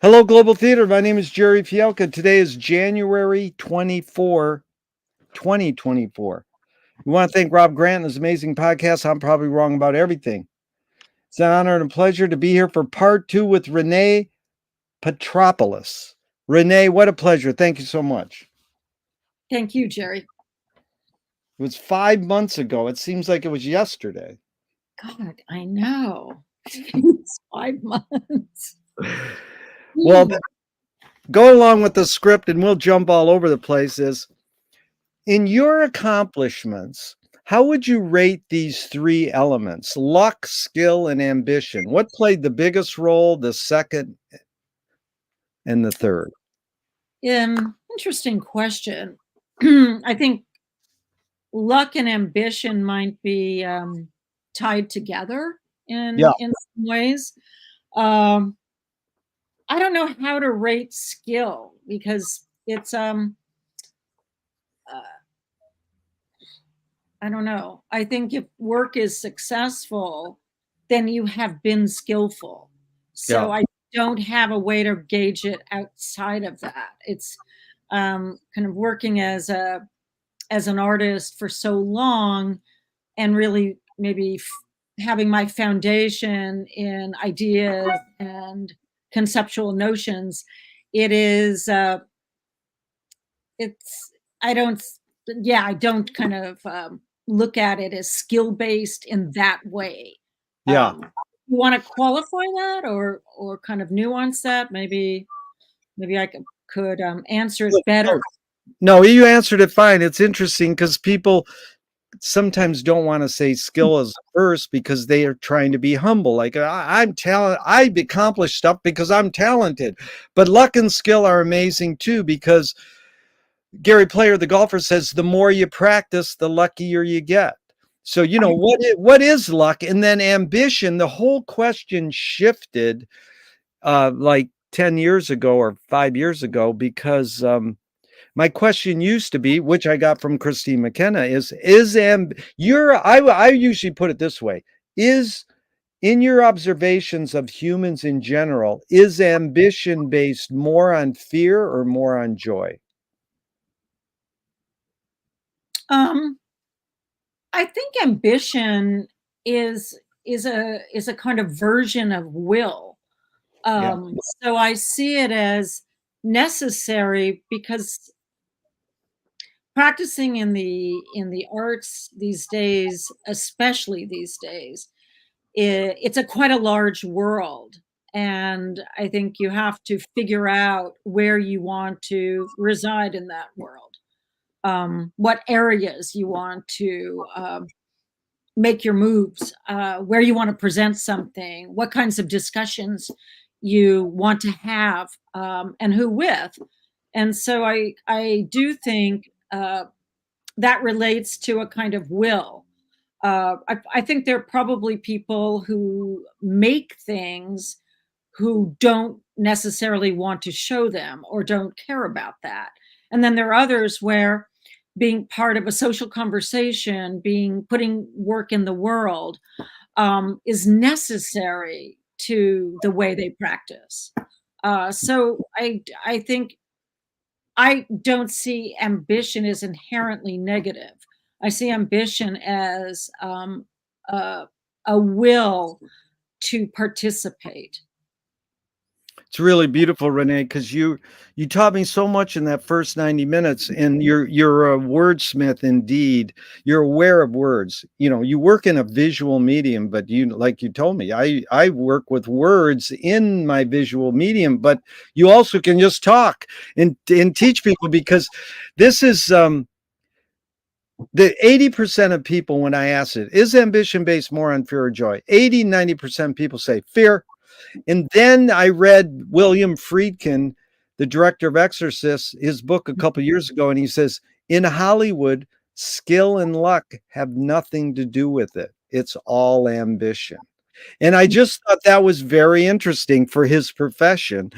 Hello, Global Theater. My name is Jerry Fielka. Today is January 24, 2024. We want to thank Rob Grant and his amazing podcast. I'm probably wrong about everything. It's an honor and a pleasure to be here for part two with Renee Petropoulus. Renee, what a pleasure. Thank you so much. Thank you, Jerry. It was 5 months ago. It seems like it was yesterday. God, I know. It's 5 months. Well, go along with the script and we'll jump all over the place. In your accomplishments, how would you rate these three elements: luck, skill, and ambition? What played the biggest role, the second, and the third? Interesting question. I think luck and ambition might be tied together in some ways. I don't know how to rate skill because it's I don't know. I think if work is successful, then you have been skillful. So I don't have a way to gauge it outside of that. It's kind of working as an artist for so long and really maybe having my foundation in ideas and conceptual notions. I don't kind of look at it as skill based in that way. You want to qualify that or kind of nuance that? Maybe I could answer it better. No, you answered it fine. It's interesting because people sometimes don't want to say skill as first because they are trying to be humble. Like, I'm talented. I accomplish stuff because I'm talented. But luck and skill are amazing too, because Gary Player, the golfer, says the more you practice, the luckier you get. So, you know, what is luck? And then ambition, the whole question shifted like 10 years ago or 5 years ago, because my question used to be, which I got from Christine McKenna, I usually put it this way, in your observations of humans in general, is ambition based more on fear or more on joy? I think ambition is a kind of version of will. So I see it as necessary because practicing in the arts these days, especially these days, it's quite a large world. And I think you have to figure out where you want to reside in that world, what areas you want to make your moves, where you want to present something, what kinds of discussions you want to have, and who with. And so I do think that relates to a kind of will. I think there are probably people who make things who don't necessarily want to show them or don't care about that. And then there are others where being part of a social conversation, putting work in the world, is necessary to the way they practice. So I think I don't see ambition as inherently negative. I see ambition as a will to participate. It's really beautiful, Renee, because you taught me so much in that first 90 minutes, and you're a wordsmith indeed. You're aware of words. You know, you work in a visual medium, but like you told me, I work with words in my visual medium, but you also can just talk and teach people, because this is the 80% of people, when I ask it, is ambition based more on fear or joy? 90% people say fear. And then I read William Friedkin, the director of Exorcist, his book a couple of years ago, and he says, in Hollywood, skill and luck have nothing to do with it. It's all ambition. And I just thought that was very interesting for his profession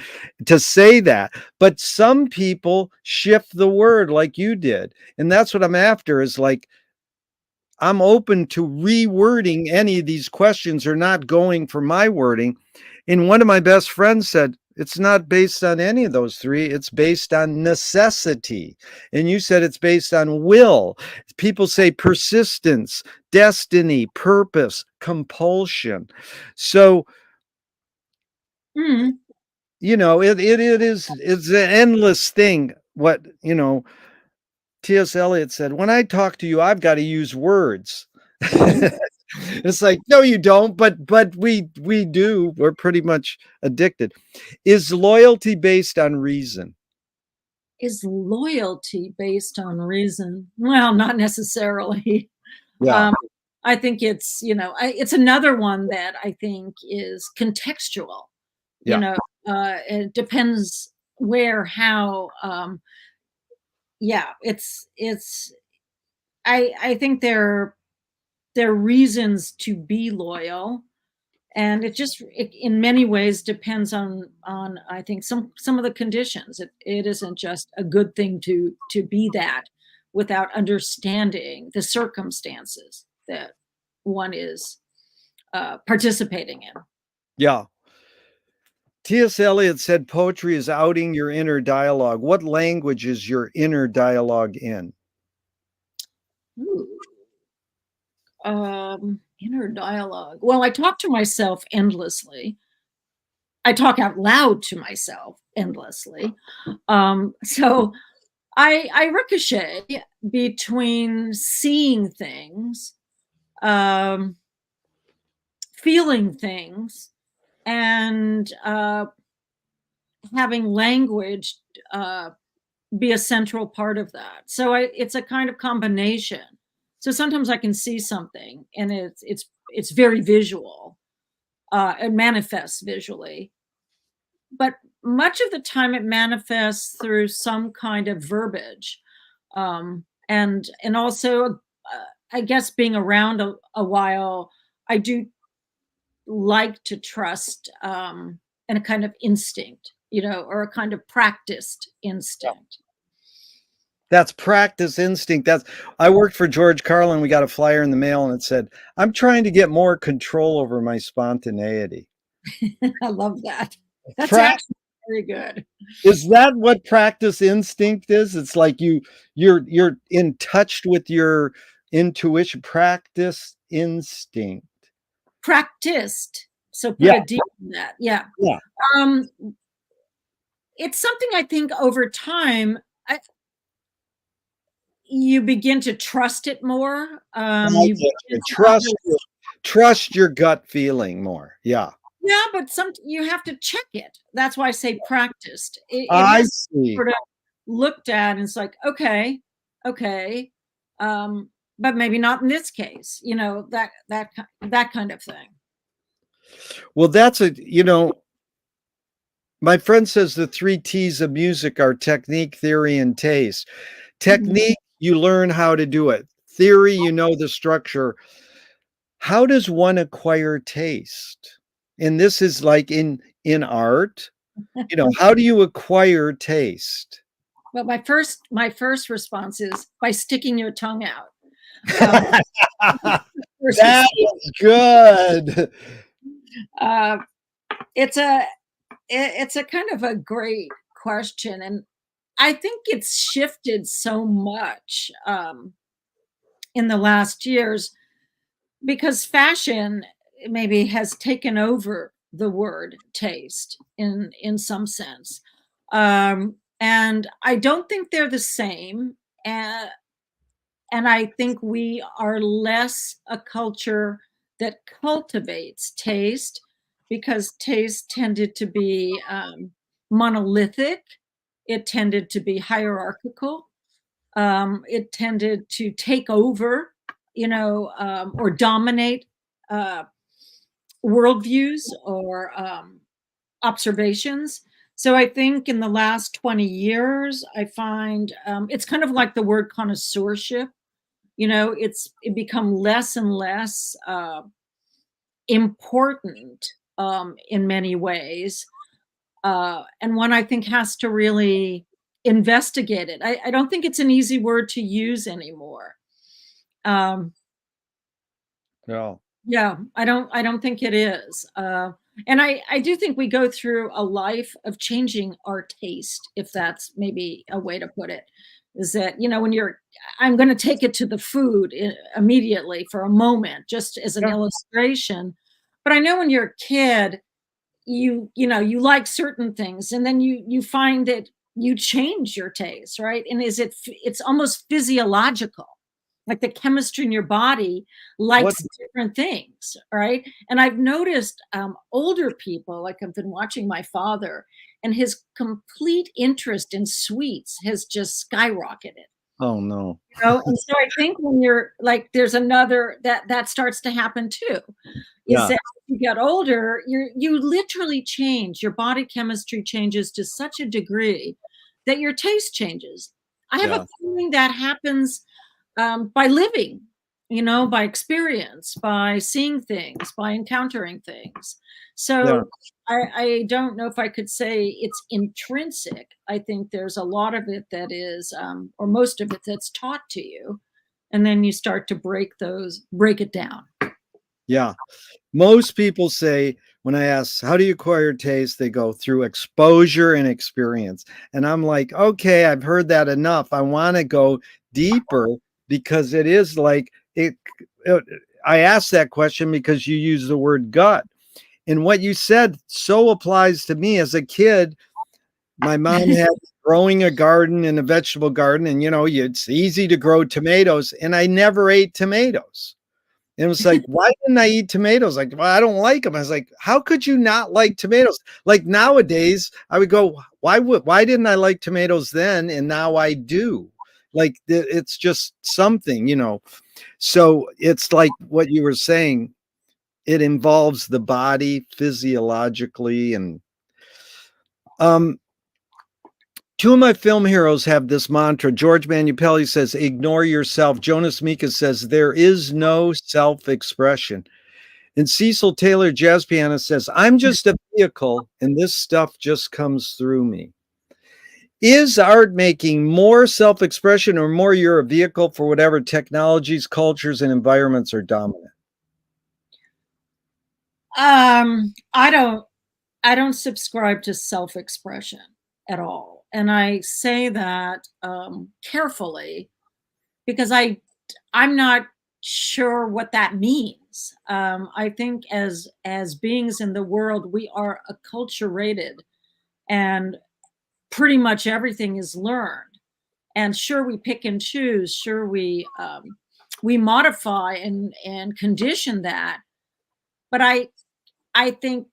to say that. But some people shift the word like you did. And that's what I'm after, is like, I'm open to rewording any of these questions or not going for my wording. And one of my best friends said, It's not based on any of those three. It's based on necessity. And you said it's based on will. People say persistence, destiny, purpose, compulsion. So, Mm. it's an endless thing. What, T.S. Eliot said, when I talk to you, I've got to use words. It's like, no, you don't, but we do. We're pretty much addicted. Is loyalty based on reason? Is loyalty based on reason? Well, not necessarily. Yeah, Um, I think it's another one that I think is contextual. You yeah, know, it depends where, how. Yeah, it's. I think there are reasons to be loyal, and it in many ways depends on I think some of the conditions. It isn't just a good thing to be that without understanding the circumstances that one is participating in. yeah. T.S. Eliot said poetry is outing your inner dialogue. What language is your inner dialogue in? Ooh. Inner dialogue. Well, I talk to myself endlessly. I talk out loud to myself endlessly. So I ricochet between seeing things, um, feeling things, and having language uh, be a central part of that. So it's a kind of combination. So sometimes I can see something, and it's very visual. It manifests visually, but much of the time it manifests through some kind of verbiage, and also I guess being around a while, I do like to trust in a kind of instinct, or a kind of practiced instinct. That's practice instinct. I worked for George Carlin. We got a flyer in the mail and it said, I'm trying to get more control over my spontaneity. I love that. That's Pra- actually very good. is that what practice instinct is? It's like you're in touch with your intuition. Practice instinct. Practiced. So put Yeah, a D in that. Yeah. yeah. Um, it's something I think over time you begin to trust it more. I You get begin you. to not really, Trust your gut feeling more. Yeah. yeah, but you have to check it. That's why I say practiced. It I has see. sort of looked at, and it's like, okay, okay, um, but maybe not in this case. That kind of thing. Well, my friend says the three T's of music are technique, theory, and taste. Mhm. Technique, you learn how to do it. Theory, you know the structure. How does one acquire taste? And this is like in art, how do you acquire taste? But my first response is by sticking your tongue out. Um, first That response. is good. Uh, it's a it's a kind of a great question, and I think it's shifted so much in the last years because fashion maybe has taken over the word taste in some sense, and I don't think they're the same. Uh, and I think we are less a culture that cultivates taste because taste tended to be monolithic. It tended to be hierarchical. It tended to take over, or dominate uh, worldviews or observations. So I think in the last 20 years, I find it's kind of like the word connoisseurship. It become less and less important in many ways, and one I think has to really investigate it. I don't think it's an easy word to use anymore. Um, Yeah. yeah, I don't think it is. And I do think we go through a life of changing our taste, if that's maybe a way to put it. Is that, when I'm going to take it to the food immediately for a moment, just as an Yeah. illustration. But I know when you're a kid, you like certain things, and then you find that you change your taste, right? And it's almost physiological, like the chemistry in your body What? likes different things, right? And I've noticed older people, like I've been watching my father, and his complete interest in sweets has just skyrocketed. Oh, no. And so I think when you're like, there's another that starts to happen too, is Yeah. that as you get older, you literally change. Your body chemistry changes to such a degree that your taste changes. I have a Yeah. feeling that happens by living, by experience, by seeing things, by encountering things. Yeah. So I don't know if I could say it's intrinsic. I think there's a lot of it that is, or most of it that's taught to you. And then you start to break it down. Yeah. Most people say when I ask, "How do you acquire taste?" They go through exposure and experience. And I'm like, "Okay, I've heard that enough. I wanna go deeper because it is like it uh, I asked that question because you use the word gut. And what you said so applies to me as a kid. My mom had growing a garden and a vegetable garden, and, it's easy to grow tomatoes, and I never ate tomatoes. And it was like, why didn't I eat tomatoes? Like, well, I don't like them. I was like, how could you not like tomatoes? Like nowadays, I would go, why didn't I like tomatoes then? And now I do. Like it's just something. So it's like what you were saying. It involves the body physiologically. And um, two of my film heroes have this mantra. George Manupelli says, ignore yourself. Jonas Mekas says, there is no self-expression. And Cecil Taylor, jazz pianist, says, I'm just a vehicle and this stuff just comes through me. Is art making more self expression or more you're a vehicle for whatever technologies, cultures, and environments are dominant? I don't subscribe to self-expression at all. And I say that carefully because I'm not sure what that means. I think as beings in the world, we are acculturated, and pretty much everything is learned. And sure, we pick and choose. Sure, we modify and condition that. But I think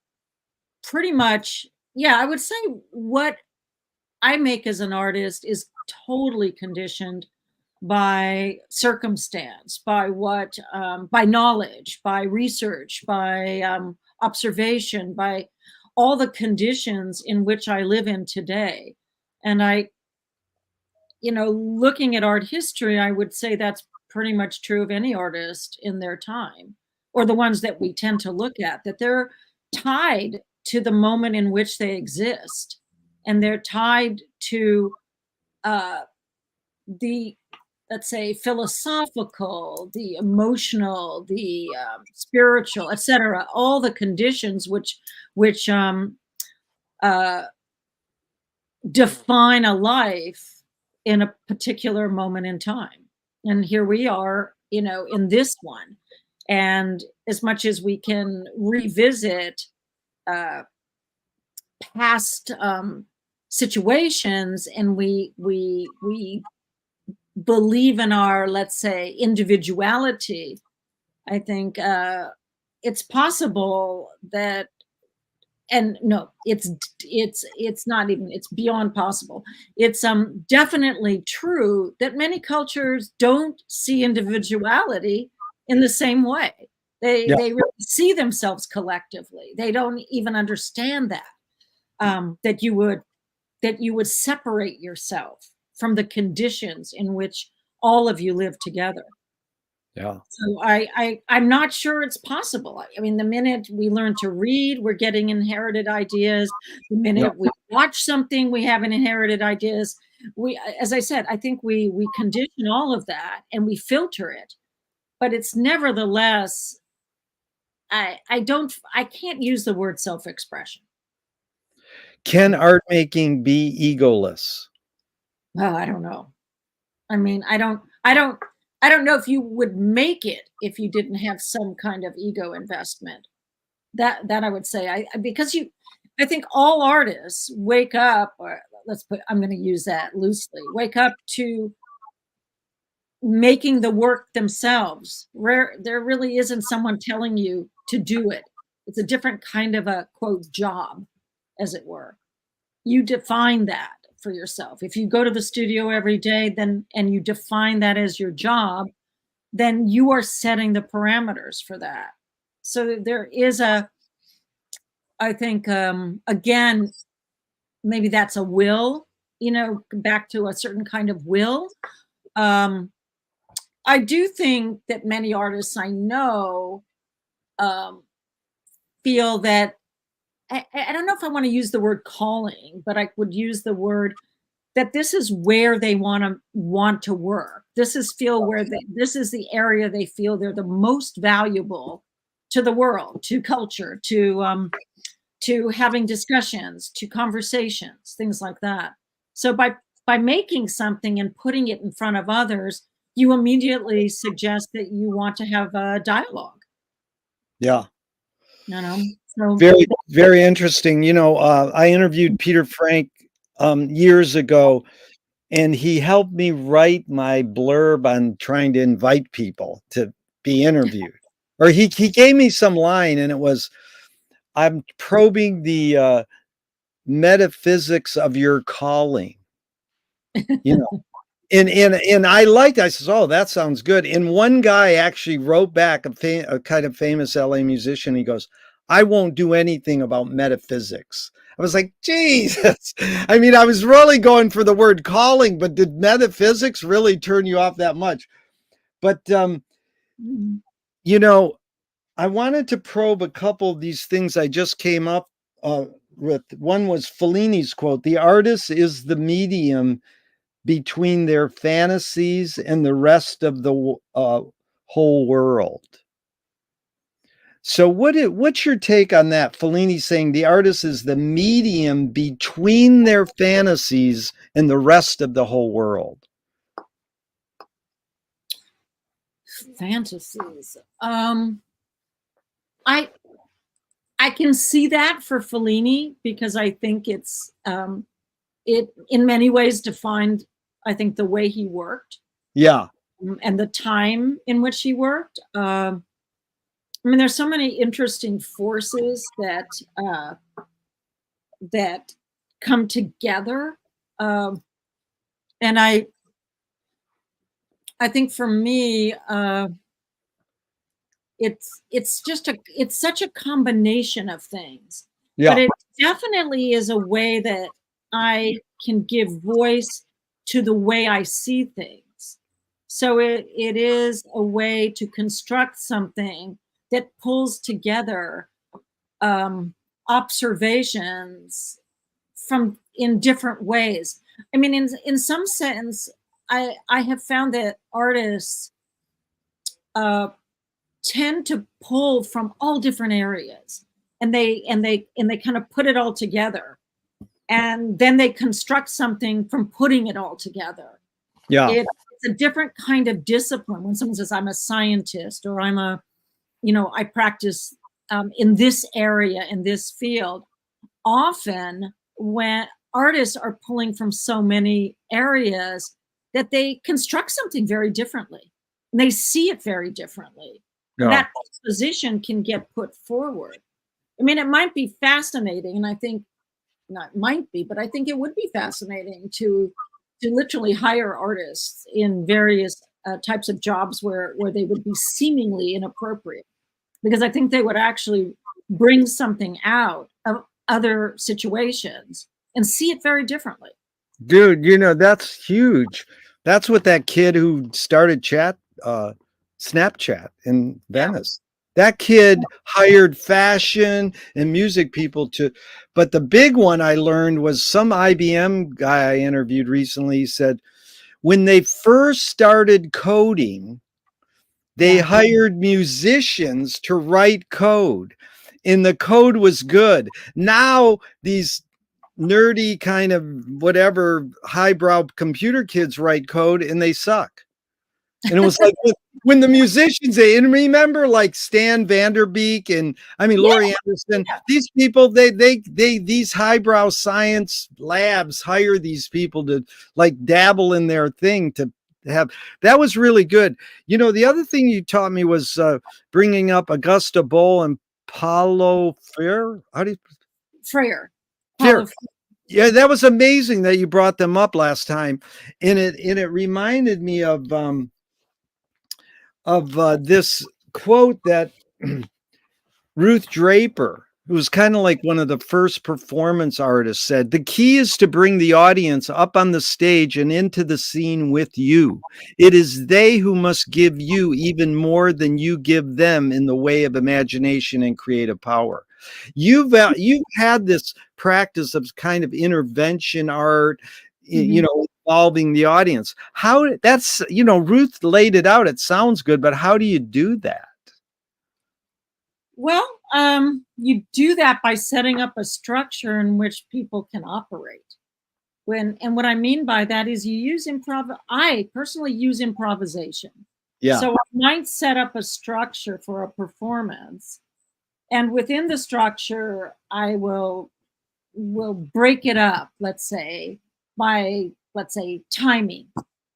pretty much, yeah, I would say what I make as an artist is totally conditioned by circumstance, by knowledge, by research, by observation, by all the conditions in which I live in today. And looking at art history, I would say that's pretty much true of any artist in their time, or the ones that we tend to look at, that they're tied to the moment in which they exist. And they're tied to uh, the, let's say, philosophical, the emotional, the spiritual, etc. All the conditions which uh, define a life in a particular moment in time. And here we are, in this one. And as much as we can revisit uh, past situations, and we believe in our, let's say, individuality, I think it's possible that, and no, it's not even, it's beyond possible. It's definitely true that many cultures don't see individuality in the same way. they Yeah. they really see themselves collectively. They don't even understand that, that you would separate yourself from the conditions in which all of you live together. Yeah. So I'm not sure it's possible. I mean, the minute we learn to read, we're getting inherited ideas. The Yeah. minute we watch something, we have an inherited ideas. As I said, I think we condition all of that and we filter it, but it's nevertheless I can't use the word self-expression. Can art making be egoless? Oh, I don't know. I mean, I don't know if you would make it if you didn't have some kind of ego investment. That I would say. Because I think all artists wake up, or I'm going to use that loosely, wake up to making the work themselves. There really isn't someone telling you to do it. It's a different kind of a quote job, as it were. You define that for yourself. If you go to the studio every day, then and you define that as your job, then you are setting the parameters for that. So there is I think, again, maybe that's a will, back to a certain kind of will. Um, I do think that many artists I know um, feel that I don't know if I want to use the word calling, but I would use the word that this is where they want to work. This is the area they feel they're the most valuable to the world, to culture, to having discussions, to conversations, things like that. So by making something and putting it in front of others, you immediately suggest that you want to have a dialogue. Yeah. So Very, very interesting. I interviewed Peter Frank years ago, and he helped me write my blurb on trying to invite people to be interviewed. Or he gave me some line, and it was, I'm probing the metaphysics of your calling. You know, and I liked. I says, "Oh, that sounds good." And one guy actually wrote back, a kind of famous LA musician. He goes, "I won't do anything about metaphysics." I was like, Jesus. I mean, I was really going for the word calling, but did metaphysics really turn you off that much? But mhm. you know, I wanted to probe a couple of these things I just came up with. One was Fellini's quote: "The artist is the medium between their fantasies and the rest of the whole world." So what's your take on that? Fellini saying the artist is the medium between their fantasies and the rest of the whole world. Fantasies. I I can see that for Fellini because I think it in many ways defined, I think, the way he worked Yeah. and the time in which he worked. I mean, there's so many interesting forces that come together, and I think for me, it's such a combination of things, but Yeah. it definitely is a way that I can give voice to the way I see things. So it is a way to construct something that pulls together um, observations from in different ways. I mean, in some sense, I have found that artists uh, tend to pull from all different areas, and they kind of put it all together, and then they construct something from putting it all together. Yeah. It's a different kind of discipline when someone says I'm a scientist or I practice in this area, in this field. Often when artists are pulling from so many areas that they construct something very differently and they see it very differently. And Yeah. that position can get put forward. I mean, it might be fascinating, and I think not might be, but I think it would be fascinating to literally hire artists in various types of jobs where they would be seemingly inappropriate, because I think they would actually bring something out of other situations and see it very differently. Dude, that's huge. That's what that kid who started Snapchat in Yeah. Venice. That kid hired fashion and music people but the big one I learned was some IBM guy I interviewed recently said when they first started coding, They hired musicians to write code, and the code was good. Now these nerdy kind of whatever highbrow computer kids write code and they suck. And it was like when the musicians, and remember like Stan Vanderbeek and I mean Laurie Anderson, these people, they these highbrow science labs hire these people to like dabble in their thing to have. That was really good. You know, the other thing you taught me was bringing up Augusta Boll and Paulo Freire. How do you Freire. Freire. Yeah, that was amazing that you brought them up last time. And it reminded me of this quote that Ruth Draper, who was kind of like one of the first performance artists, said, "The key is to bring the audience up on the stage and into the scene with you. It is they who must give you even more than you give them in the way of imagination and creative power." You've had this practice of kind of intervention art, you know, involving the audience. How that's, you know, Ruth laid it out. It sounds good, but how do you do that? Well, you do that by setting up a structure in which people can operate. And what I mean by that is you use improv. I personally use improvisation. Yeah. So I might set up a structure for a performance, and within the structure, I will break it up. Let's say by timing.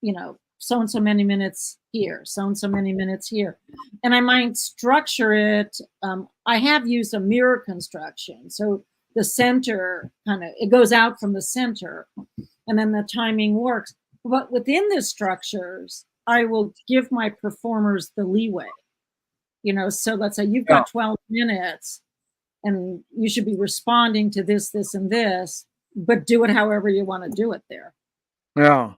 You know, so and so many minutes here, so and so many minutes here. And I might structure it. I have used a mirror construction. So the center it goes out from the center and then the timing works. But within the structures, I will give my performers the leeway. You know, so let's say you've got 12 minutes and you should be responding to this, this, and this, but do it however you want to do it there. Yeah.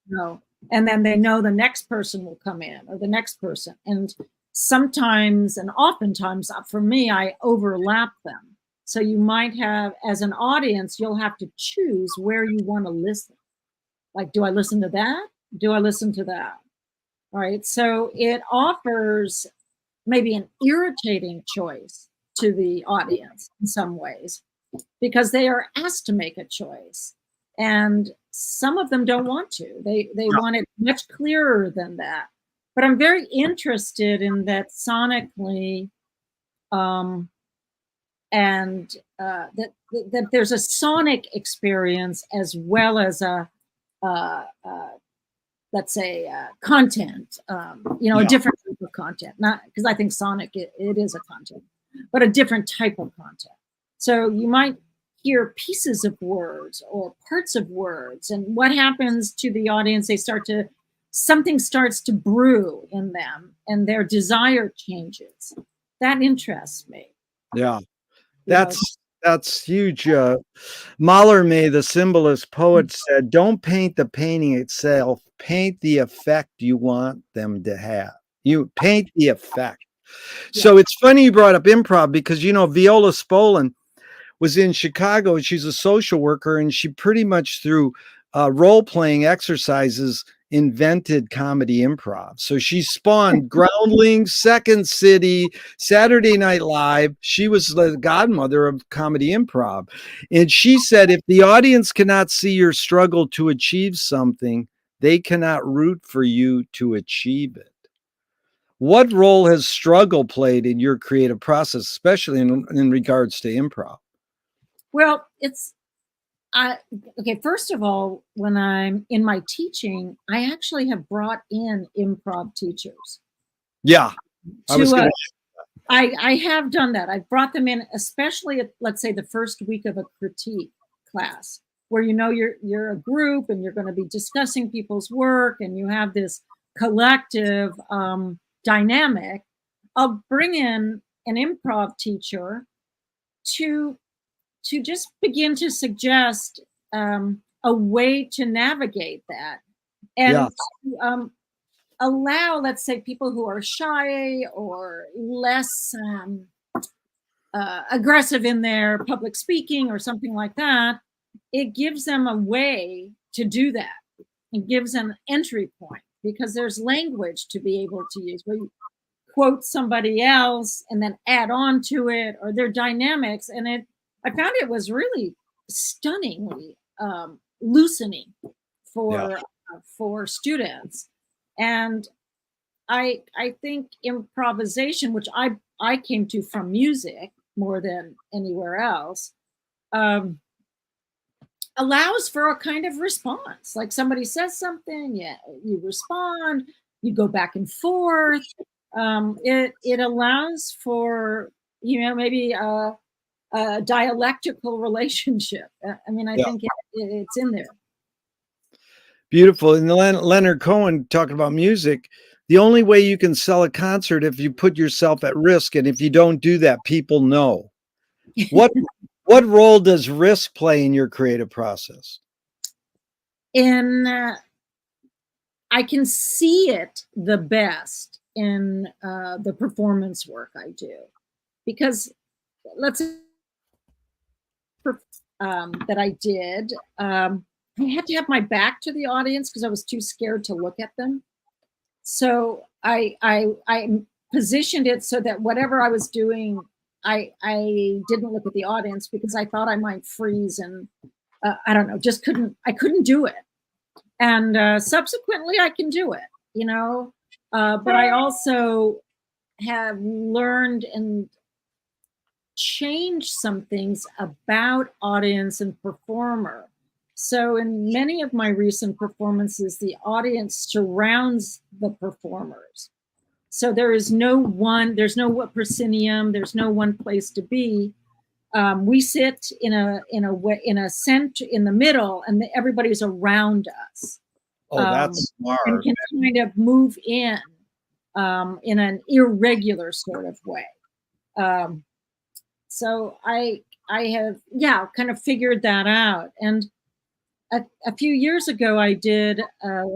No. And then they know the next person will come in or the next person. And sometimes and oftentimes for me, I overlap them. So you might have, as an audience, you'll have to choose where you want to listen. Like, do I listen to that? Do I listen to that? All right. So it offers maybe an irritating choice to the audience in some ways because they are asked to make a choice. And some of them don't want to. They want it much clearer than that. But I'm very interested in that sonically, and that there's a sonic experience as well as a let's say content. You know, a different type of content. Not because I think sonic it is a content, but a different type of content. So you might hear pieces of words or parts of words, and what happens to the audience, something starts to brew in them and their desire changes. That interests me. Yeah, that's huge. Mallarmé, the symbolist poet, said, "Don't paint the painting itself, paint the effect you want them to have. You paint the effect." So it's funny you brought up improv because, you know, Viola Spolin was in Chicago and she's a social worker, and she pretty much through role-playing exercises invented comedy improv. So she spawned Groundlings, Second City, Saturday Night Live. She was the godmother of comedy improv. And she said, if the audience cannot see your struggle to achieve something, they cannot root for you to achieve it. What role has struggle played in your creative process, especially in regards to improv? Well, okay, first of all, when I'm in my teaching, I actually have brought in improv teachers. Yeah. I have done that. I've brought them in, especially at, let's say, the first week of a critique class, where you know you're a group and you're going to be discussing people's work and you have this collective dynamic. I'll bring in an improv teacher to just begin to suggest a way to navigate that and to, allow, let's say, people who are shy or less aggressive in their public speaking or something like that. It gives them a way to do that. It gives them an entry point. because there's language to be able to use where you quote somebody else and then add on to it, or their dynamics. And I found it was really stunningly loosening Yeah. for students. And I think improvisation, which I came to from music more than anywhere else, um, allows for a kind of response. Like somebody says something, yeah, you respond, you go back and forth. It allows for maybe a dialectical relationship. I mean, I Yeah. think it's in there. Beautiful. And Leonard Cohen talking about music. The only way you can sell a concert if you put yourself at risk, and if you don't do that, people know. What what role does risk play in your creative process? In I can see it the best in the performance work I do, because let's that I did. I had to have my back to the audience because I was too scared to look at them. So I positioned it so that whatever I was doing, I didn't look at the audience because I thought I might freeze and I don't know, just couldn't do it. And subsequently, I can do it. But I also have learned and changed some things about audience and performer. So in many of my recent performances, the audience surrounds the performers. So there's no proscenium, there's no one place to be. We sit in a center in the middle, and everybody's around us, Oh, that's and smart. can kind of move in an irregular sort of way. Um, so I have kind of figured that out. And a few years ago, I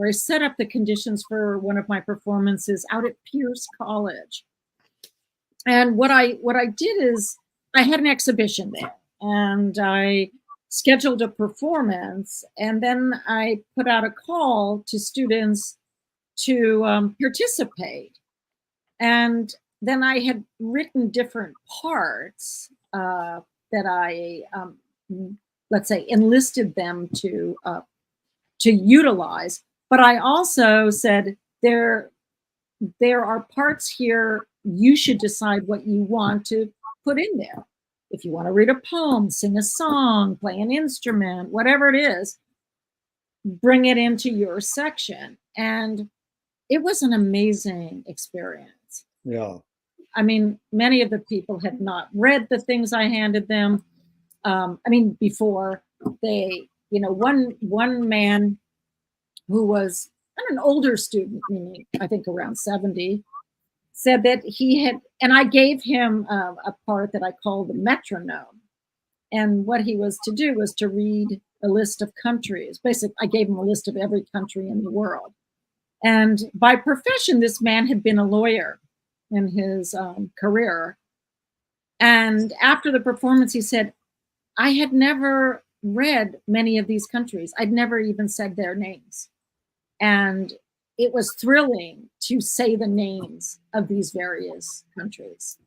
set up the conditions for one of my performances out at Pierce College. And what I did is I had an exhibition there, and I scheduled a performance, and then I put out a call to students to participate. And then I had written different parts that I, let's say, enlisted them to utilize. But I also said there are parts here you should decide what you want to put in there. If you want to read a poem, sing a song, play an instrument, whatever it is, bring it into your section. And it was an amazing experience. Yeah. I mean, many of the people had not read the things I handed them. I mean, before one man who was an older student, meaning I think around 70, said that he had, and I gave him a part that I called the metronome. And what he was to do was to read a list of countries. Basically, I gave him a list of every country in the world. And by profession, this man had been a lawyer in his career. And after the performance, he said, I had never read many of these countries. I'd never even said their names. And it was thrilling to say the names of these various countries.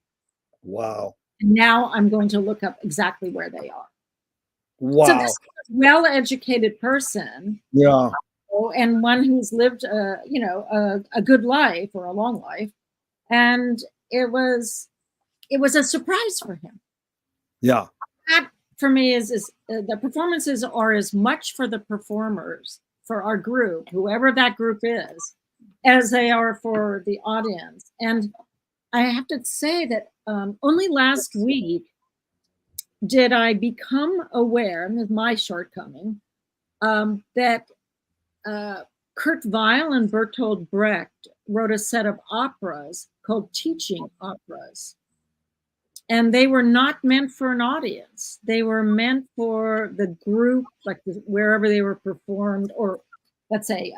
Wow. And now I'm going to look up exactly where they are. Wow. So this is a well-educated person, Yeah. and one who's lived, a good life or a long life, and it was a surprise for him. Yeah. That for me is the performances are as much for the performers, for our group, whoever that group is, as they are for the audience. And I have to say that only last week did I become aware, and with my shortcoming, that Kurt Weill and Bertolt Brecht wrote a set of operas called teaching operas. And they were not meant for an audience. They were meant for the group, like wherever they were performed, or let's say,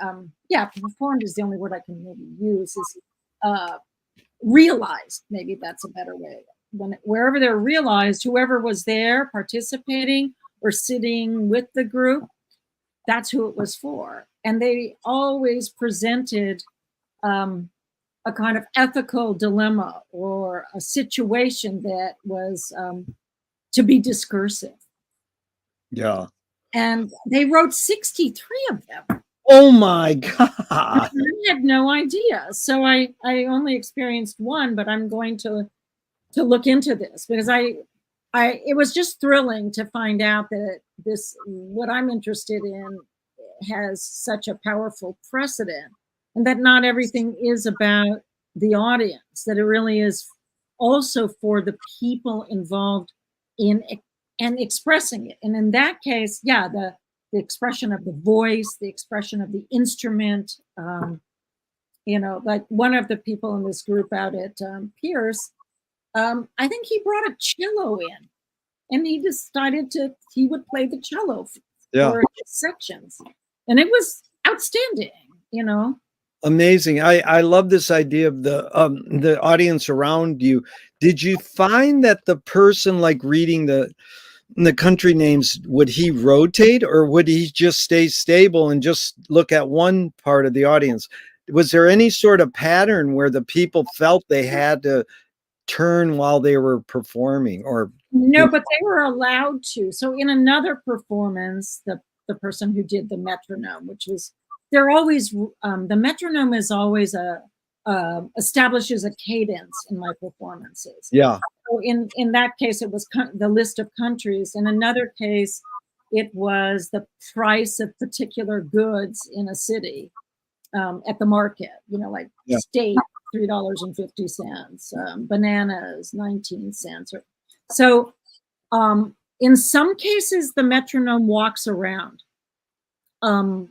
performed is the only word I can maybe use, is realized. Maybe that's a better way. Wherever they're realized, whoever was there participating or sitting with the group, that's who it was for. and they always presented a kind of ethical dilemma or a situation that was to be discursive. Yeah. And they wrote 63 of them. Oh my God. I had no idea. So I only experienced one, but I'm going to look into this because it was just thrilling to find out that this, what I'm interested in, has such a powerful precedent, and that not everything is about the audience, that it really is also for the people involved in and expressing it. And in that case, yeah, the expression of the voice, the expression of the instrument. Like one of the people in this group out at Pierce, I think he brought a cello in, and he decided he would play the cello for his sections, and it was outstanding. Amazing. I love this idea of the audience around you. Did you find that the person, like reading the country names, would he rotate, or would he just stay stable and just look at one part of the audience? Was there any sort of pattern where the people felt they had to turn while they were performing? Or no, but they were allowed to. So in another performance, the person who did the metronome, which was, they're always the metronome is always establishes a cadence in my performances. Yeah. So in that case, it was the list of countries. In another case, it was the price of particular goods in a city at the market. Like steak, $3.50, bananas, 19 cents. So in some cases, the metronome walks around. Often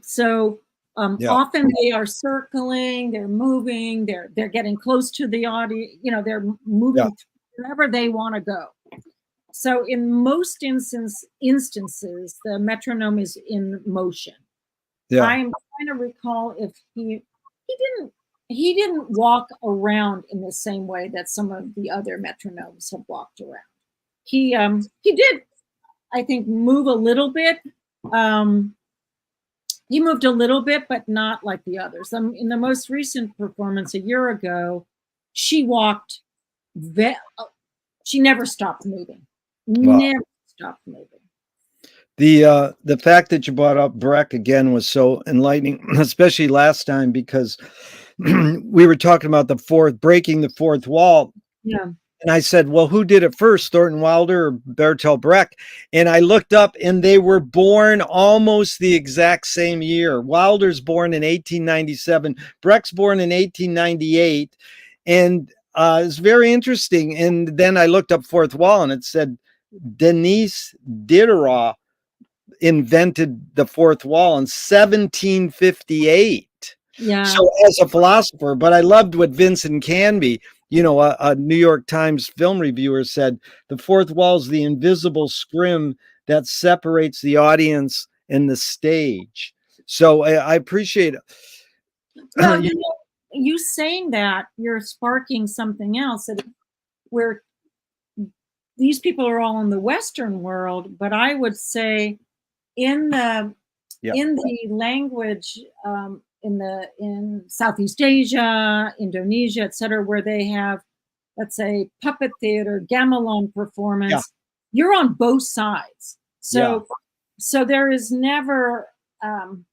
they are circling, they're moving, they're getting close to the audience, they're moving wherever they want to go. So in most instances, the metronome is in motion. Yeah. I'm trying to recall if he didn't walk around in the same way that some of the other metronomes have walked around. He did, I think, move a little bit. He moved a little bit, but not like the others. In the most recent performance a year ago, she walked. She never stopped moving. Wow. Never stopped moving. The fact that you brought up Breck again was so enlightening, especially last time, because we were talking about breaking the fourth wall. Yeah. And I said, well, who did it first, Thornton Wilder or Bertolt Brecht? And I looked up, and they were born almost the exact same year. Wilder's born in 1897. Brecht's born in 1898. And it's very interesting. And then I looked up fourth wall, and it said Denis Diderot invented the fourth wall in 1758. Yeah. So as a philosopher, but I loved what Vincent Canby, a New York Times film reviewer, said, the fourth wall is the invisible scrim that separates the audience and the stage. So I appreciate it. Well, you saying that, you're sparking something else, where these people are all in the Western world, but I would say in the language, in Southeast Asia, Indonesia, etc., where they have, let's say, puppet theater, gamelan performance, you're on both sides. So there is never,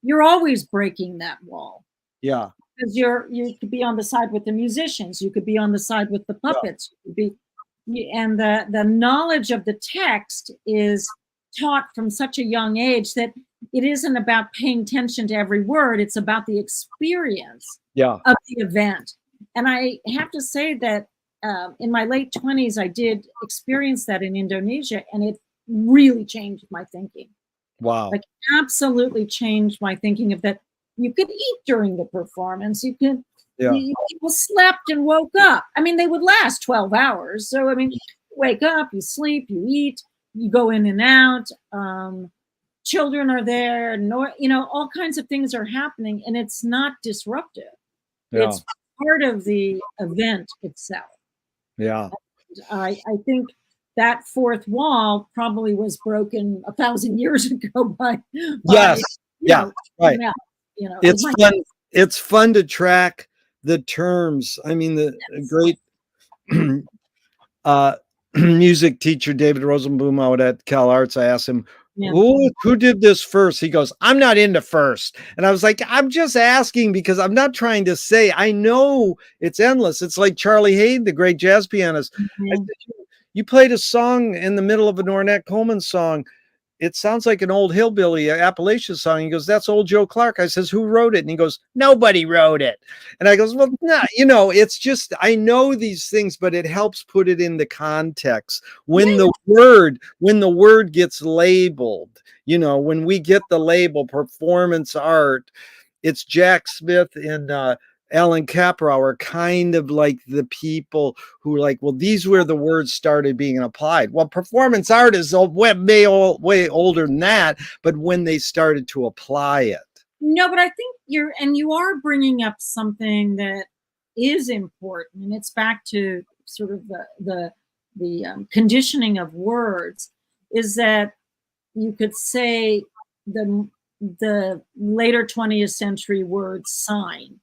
you're always breaking that wall. Yeah. Because you could be on the side with the musicians, you could be on the side with the puppets, you could be, and the knowledge of the text is taught from such a young age that it isn't about paying attention to every word. It's about the experience of the event. And I have to say that in my late 20s, I did experience that in Indonesia, and it really changed my thinking. Wow. Like, absolutely changed my thinking of that. You could eat during the performance. You could, people slept and woke up. I mean, they would last 12 hours. So, I mean, you wake up, you sleep, you eat, you go in and out. Children are there, all kinds of things are happening, and it's not disruptive. Yeah. It's part of the event itself. Yeah. I think that fourth wall probably was broken 1,000 years ago by right. you know, it It's might. fun. It's fun to track the terms. I mean, the great uh, music teacher David Rosenblum out at Cal Arts. I asked him, Yeah. who did this first? He goes, I'm not into first. And I was like, I'm just asking because I'm not trying to say. I know it's endless. It's like Charlie Hayden, the great jazz pianist. I Mhm. said, you played a song in the middle of an Ornette Coleman song. It sounds like an old hillbilly Appalachian song. He goes, that's old Joe Clark. I says, who wrote it? And he goes, nobody wrote it. And I goes, well, no, it's just, I know these things, but it helps put it into context. When Yeah. the word gets labeled, when we get the label performance art, it's Jack Smith and Alan Caprow are kind of like the people who are like, well, these were the words started being applied. Well, performance art is way older than that, but when they started to apply it. No, but I think you are bringing up something that is important, and it's back to sort of the conditioning of words. Is that you could say the later 20th century word sign,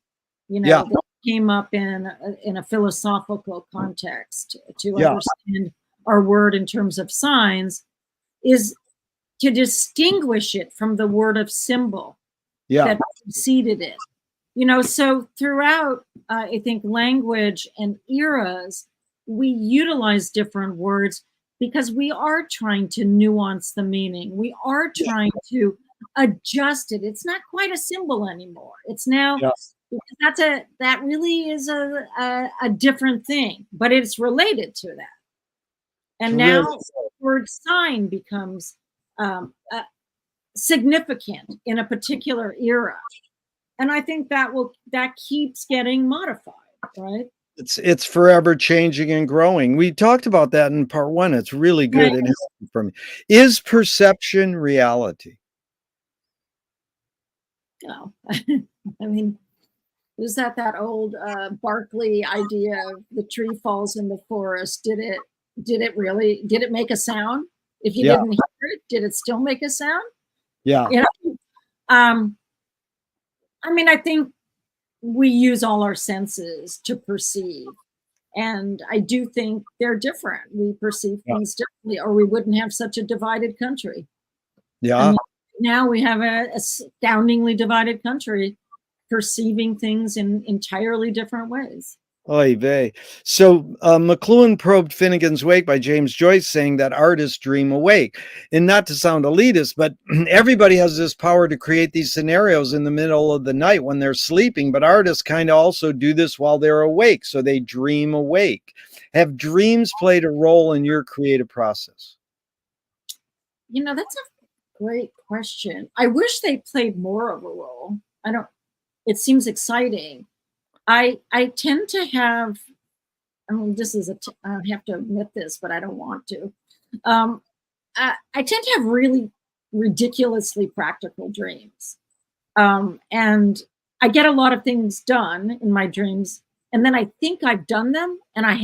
Yeah, that came up in a philosophical context to yeah, understand our word in terms of signs, is to distinguish it from the word of symbol yeah, that preceded it. So throughout, I think, language and eras, we utilize different words because we are trying to nuance the meaning. We are trying to adjust it. It's not quite a symbol anymore. It's now, yeah. that really is a different thing, but it's related to that. It's And really now the word sign becomes significant in a particular era. And I think that keeps getting modified, right? it's forever changing and growing. We talked about that in part one. It's really Right. good and helpful for me. Is perception reality? No. I mean, is that old Berkeley idea of the tree falls in the forest? Did it make a sound? If you Yeah, didn't hear it, did it still make a sound? yeah, You know, um, I mean, I think we use all our senses to perceive. And I do think they're different. We perceive yeah, things differently, or we wouldn't have such a divided country. I yeah. mean, now we have a astoundingly divided country perceiving things in entirely different ways. Oy vey. So McLuhan probed Finnegan's Wake by James Joyce, saying that artists dream awake. And not to sound elitist, but everybody has this power to create these scenarios in the middle of the night when they're sleeping. But artists kind of also do this while they're awake. So they dream awake. Have dreams played a role in your creative process? That's a great question. I wish they played more of a role. I don't, it seems exciting. I tend to have, I mean, I have to admit this, but I don't want to. Um, I tend to have really ridiculously practical dreams. And I get a lot of things done in my dreams, and then I think I've done them, and I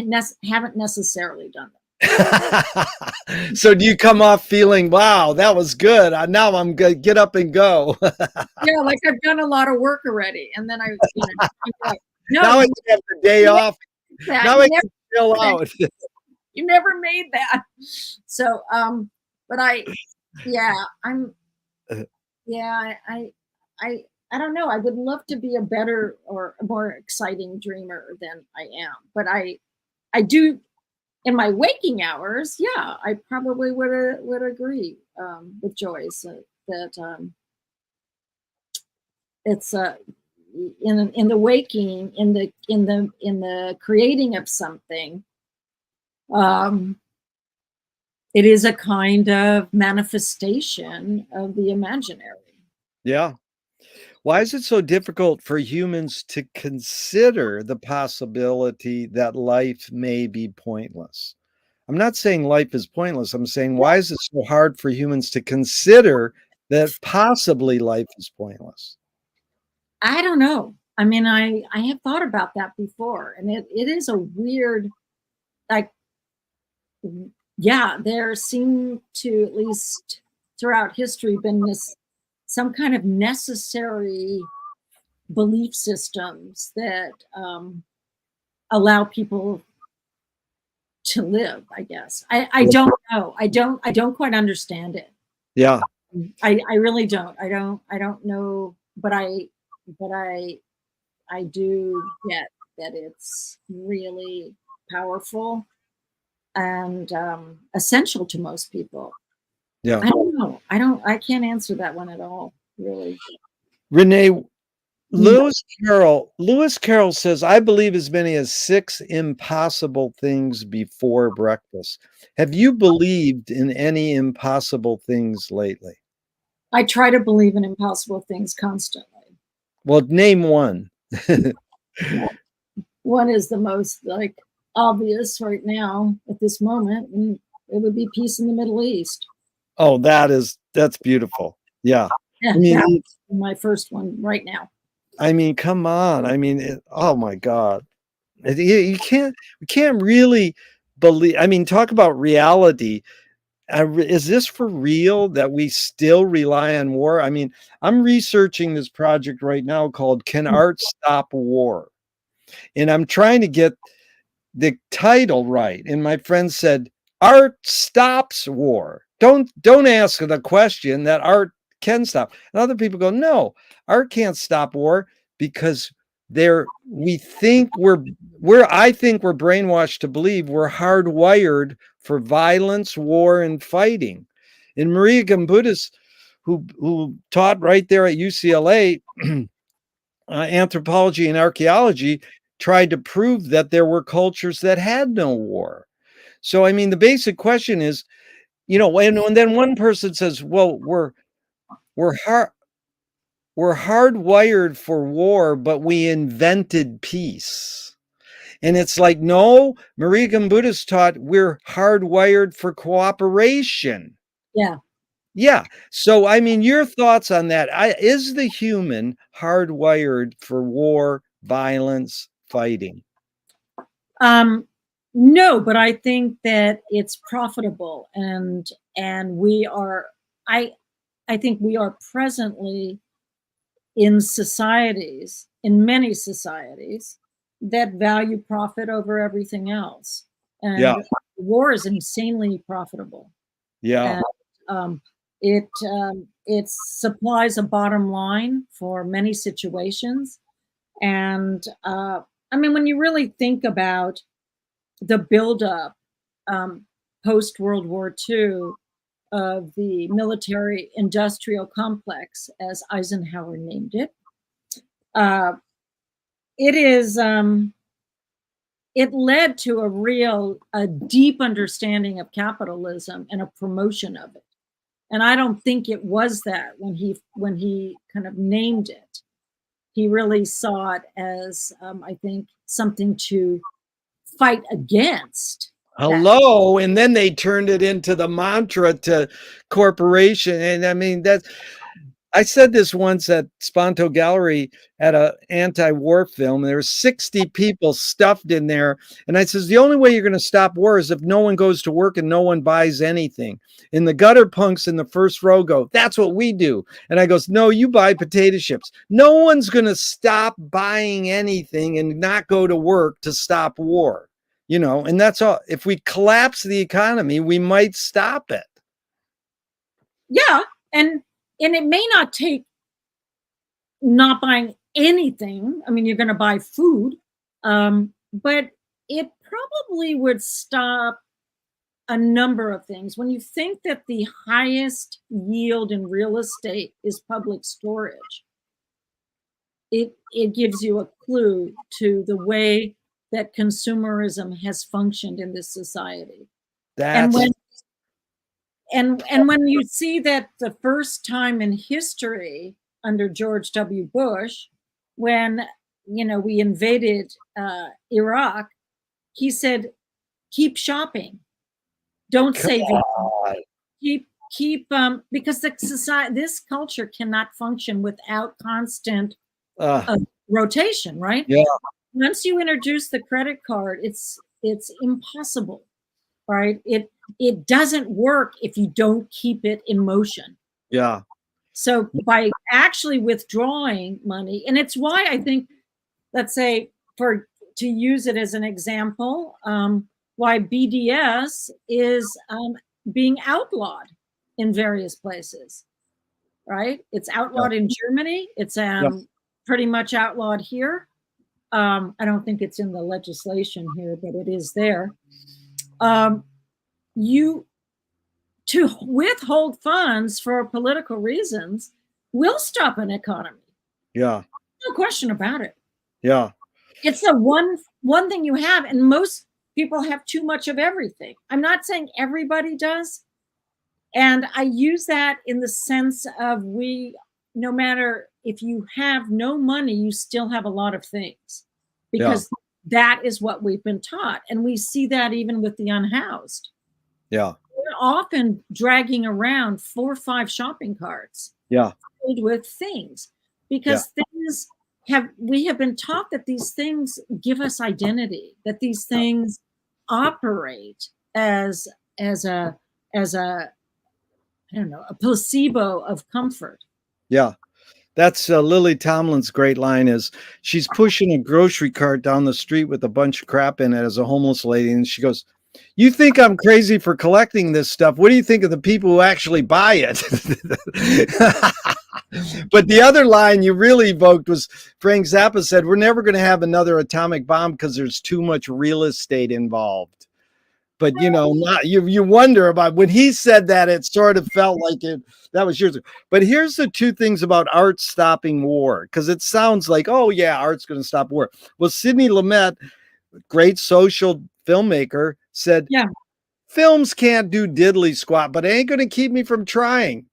haven't necessarily done them. So do you come off feeling, wow, that was good. Now I'm good. Get up and go. Yeah, like I've done a lot of work already, and then I'm like, no, Now I can have the day you never off. did that. Now I can chill out. You never made that. So, but yeah, I'm, yeah, I don't know. I would love to be a better or a more exciting dreamer than I am, but I do in my waking hours. Yeah, I probably would agree with Joyce that it's in the waking in the creating of something. Um, it is a kind of manifestation of the imaginary. Yeah. Why is it so difficult for humans to consider the possibility that life may be pointless? I'm not saying life is pointless. I'm saying, why is it so hard for humans to consider that possibly life is pointless? I don't know. I mean, I have thought about that before, and it is a weird, like, yeah, there seem to, at least throughout history, been this some kind of necessary. belief systems that allow people to live, I guess. I don't know. I don't quite understand it. Yeah. I really don't. I don't know, but but I do get that it's really powerful and essential to most people. Yeah. I don't know. I can't answer that one at all, really. Renee, Mm. Lewis Carroll says, I believe as many as 6 impossible things before breakfast. Have you believed in any impossible things lately? I try to believe in impossible things constantly. Well, name one. One is the most like obvious right now at this moment, and it would be peace in the Middle East. Oh, that's beautiful. Yeah. Yeah, I that's mean, my first one right now. come on. Oh my God. You can't, we can't really believe. Talk about reality. Is this for real that we still rely on war? I'm researching this project right now called Can Art Stop War? And I'm trying to get the title right. And my friend said, art stops war. Don't ask the question that art can stop. And other people go, no, art can't stop war because we think I think we're brainwashed to believe we're hardwired for violence, war, and fighting. And Maria Gimbutas, who taught right there at UCLA, anthropology and archaeology, tried to prove that there were cultures that had no war. So, the basic question is, when then one person says, "Well, we're hard we're hardwired for war, but we invented peace." And it's like, no, Maria Gimbutas taught we're hardwired for cooperation. Yeah. Yeah. So, your thoughts on that? Is the human hardwired for war, violence, fighting? Um, no, but I think that it's profitable, and we are. I I think we are presently in societies, in many societies, that value profit over everything else, Yeah. and war is insanely profitable, Yeah. and um, it supplies a bottom line for many situations, and when you really think about the buildup um, post World War II of the military industrial complex, as Eisenhower named it. Uh, it is it led to a deep understanding of capitalism and a promotion of it. And I don't think it was that when he kind of named it. He really saw it as I think something to fight against. That Hello. And then they turned it into the mantra to corporation. And I said this once at Sponto Gallery at a anti-war film. There were 60 people stuffed in there. And I says, the only way you're going to stop war is if no one goes to work and no one buys anything. And the gutter punks in the first row go, that's what we do. And I goes, no, you buy potato chips. No one's going to stop buying anything and not go to work to stop war. And that's all. If we collapse the economy, we might stop it. Yeah, and it may not take not buying anything. I mean, you're going to buy food, but it probably would stop a number of things. When you think that the highest yield in real estate is public storage, it gives you a clue to the way that consumerism has functioned in this society. And That's when when you see that the first time in history under George W. Bush, when we invaded Iraq, he said, "Keep shopping, don't save anything. God. Keep because the society, this culture cannot function without constant Uh, rotation, right? yeah, Once you introduce the credit card, it's impossible, right? It doesn't work if you don't keep it in motion. yeah. So by actually withdrawing money, and it's why I think, let's say, to use it as an example, why BDS is being outlawed in various places, right? It's outlawed in Germany. It's pretty much outlawed here. I don't think it's in the legislation here, but it is there. To withhold funds for political reasons will stop an economy. Yeah. No question about it. Yeah. It's the one thing you have, and most people have too much of everything. I'm not saying everybody does. And I use that in the sense of no matter if you have no money, you still have a lot of things, because that is what we've been taught. And we see that even with the unhoused. Yeah. We're often dragging around 4 or 5 shopping carts filled with things, because we have been taught that these things give us identity, that these things operate as a I don't know, a placebo of comfort. Yeah. That's Lily Tomlin's great line is she's pushing a grocery cart down the street with a bunch of crap in it as a homeless lady. And she goes, "You think I'm crazy for collecting this stuff? What do you think of the people who actually buy it?" But the other line you really evoked was Frank Zappa said, "We're never going to have another atomic bomb because there's too much real estate involved." But you wonder about when he said that, it sort of felt like that was years ago. But here's the two things about art stopping war, because it sounds like, oh yeah, art's going to stop war. Well, Sidney Lumet, great social filmmaker, said, films can't do diddly squat, but it ain't going to keep me from trying.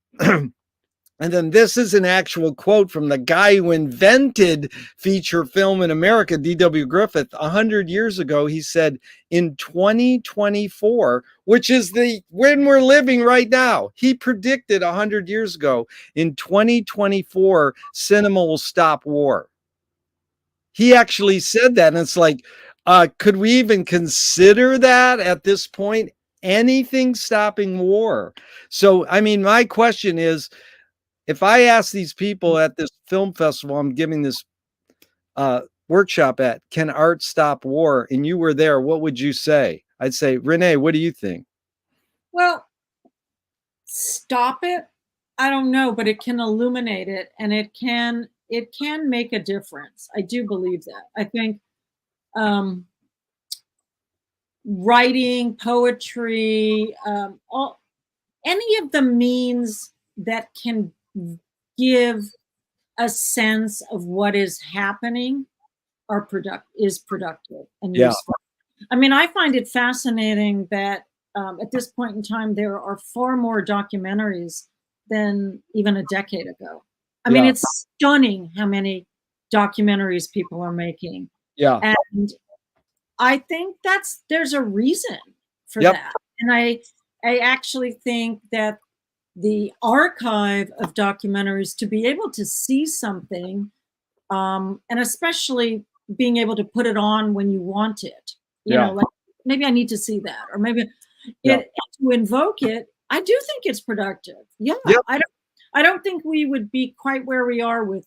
And then this is an actual quote from the guy who invented feature film in America, D.W. Griffith. 100 years ago, he said, in 2024, which is when we're living right now, he predicted 100 years ago, in 2024, cinema will stop war. He actually said that, and it's like, could we even consider that at this point? Anything stopping war? So, I mean, my question is, if I ask these people at this film festival I'm giving this workshop at, can art stop war? And you were there, what would you say? I'd say, Renee, what do you think? Well, stop it, I don't know, but it can illuminate it, and it can make a difference. I do believe that. I think writing, poetry, any of the means that can give a sense of what is happening is productive and useful. I mean, I find it fascinating that at this point in time, there are far more documentaries than even a decade ago. I mean, it's stunning how many documentaries people are making. Yeah. And I think there's a reason for that. And I actually think that the archive of documentaries, to be able to see something, and especially being able to put it on when you want it, you know, like maybe I need to see that, or maybe to invoke it. I do think it's productive. I don't think we would be quite where we are with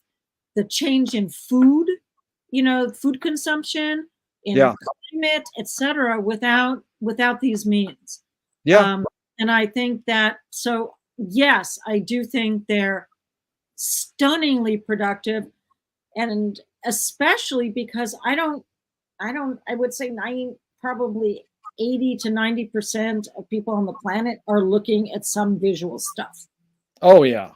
the change in food, food consumption, in climate, etc., without these means. And I think that, so yes, I do think they're stunningly productive, and especially because I would say probably 80 to 90% of people on the planet are looking at some visual stuff. Oh yeah.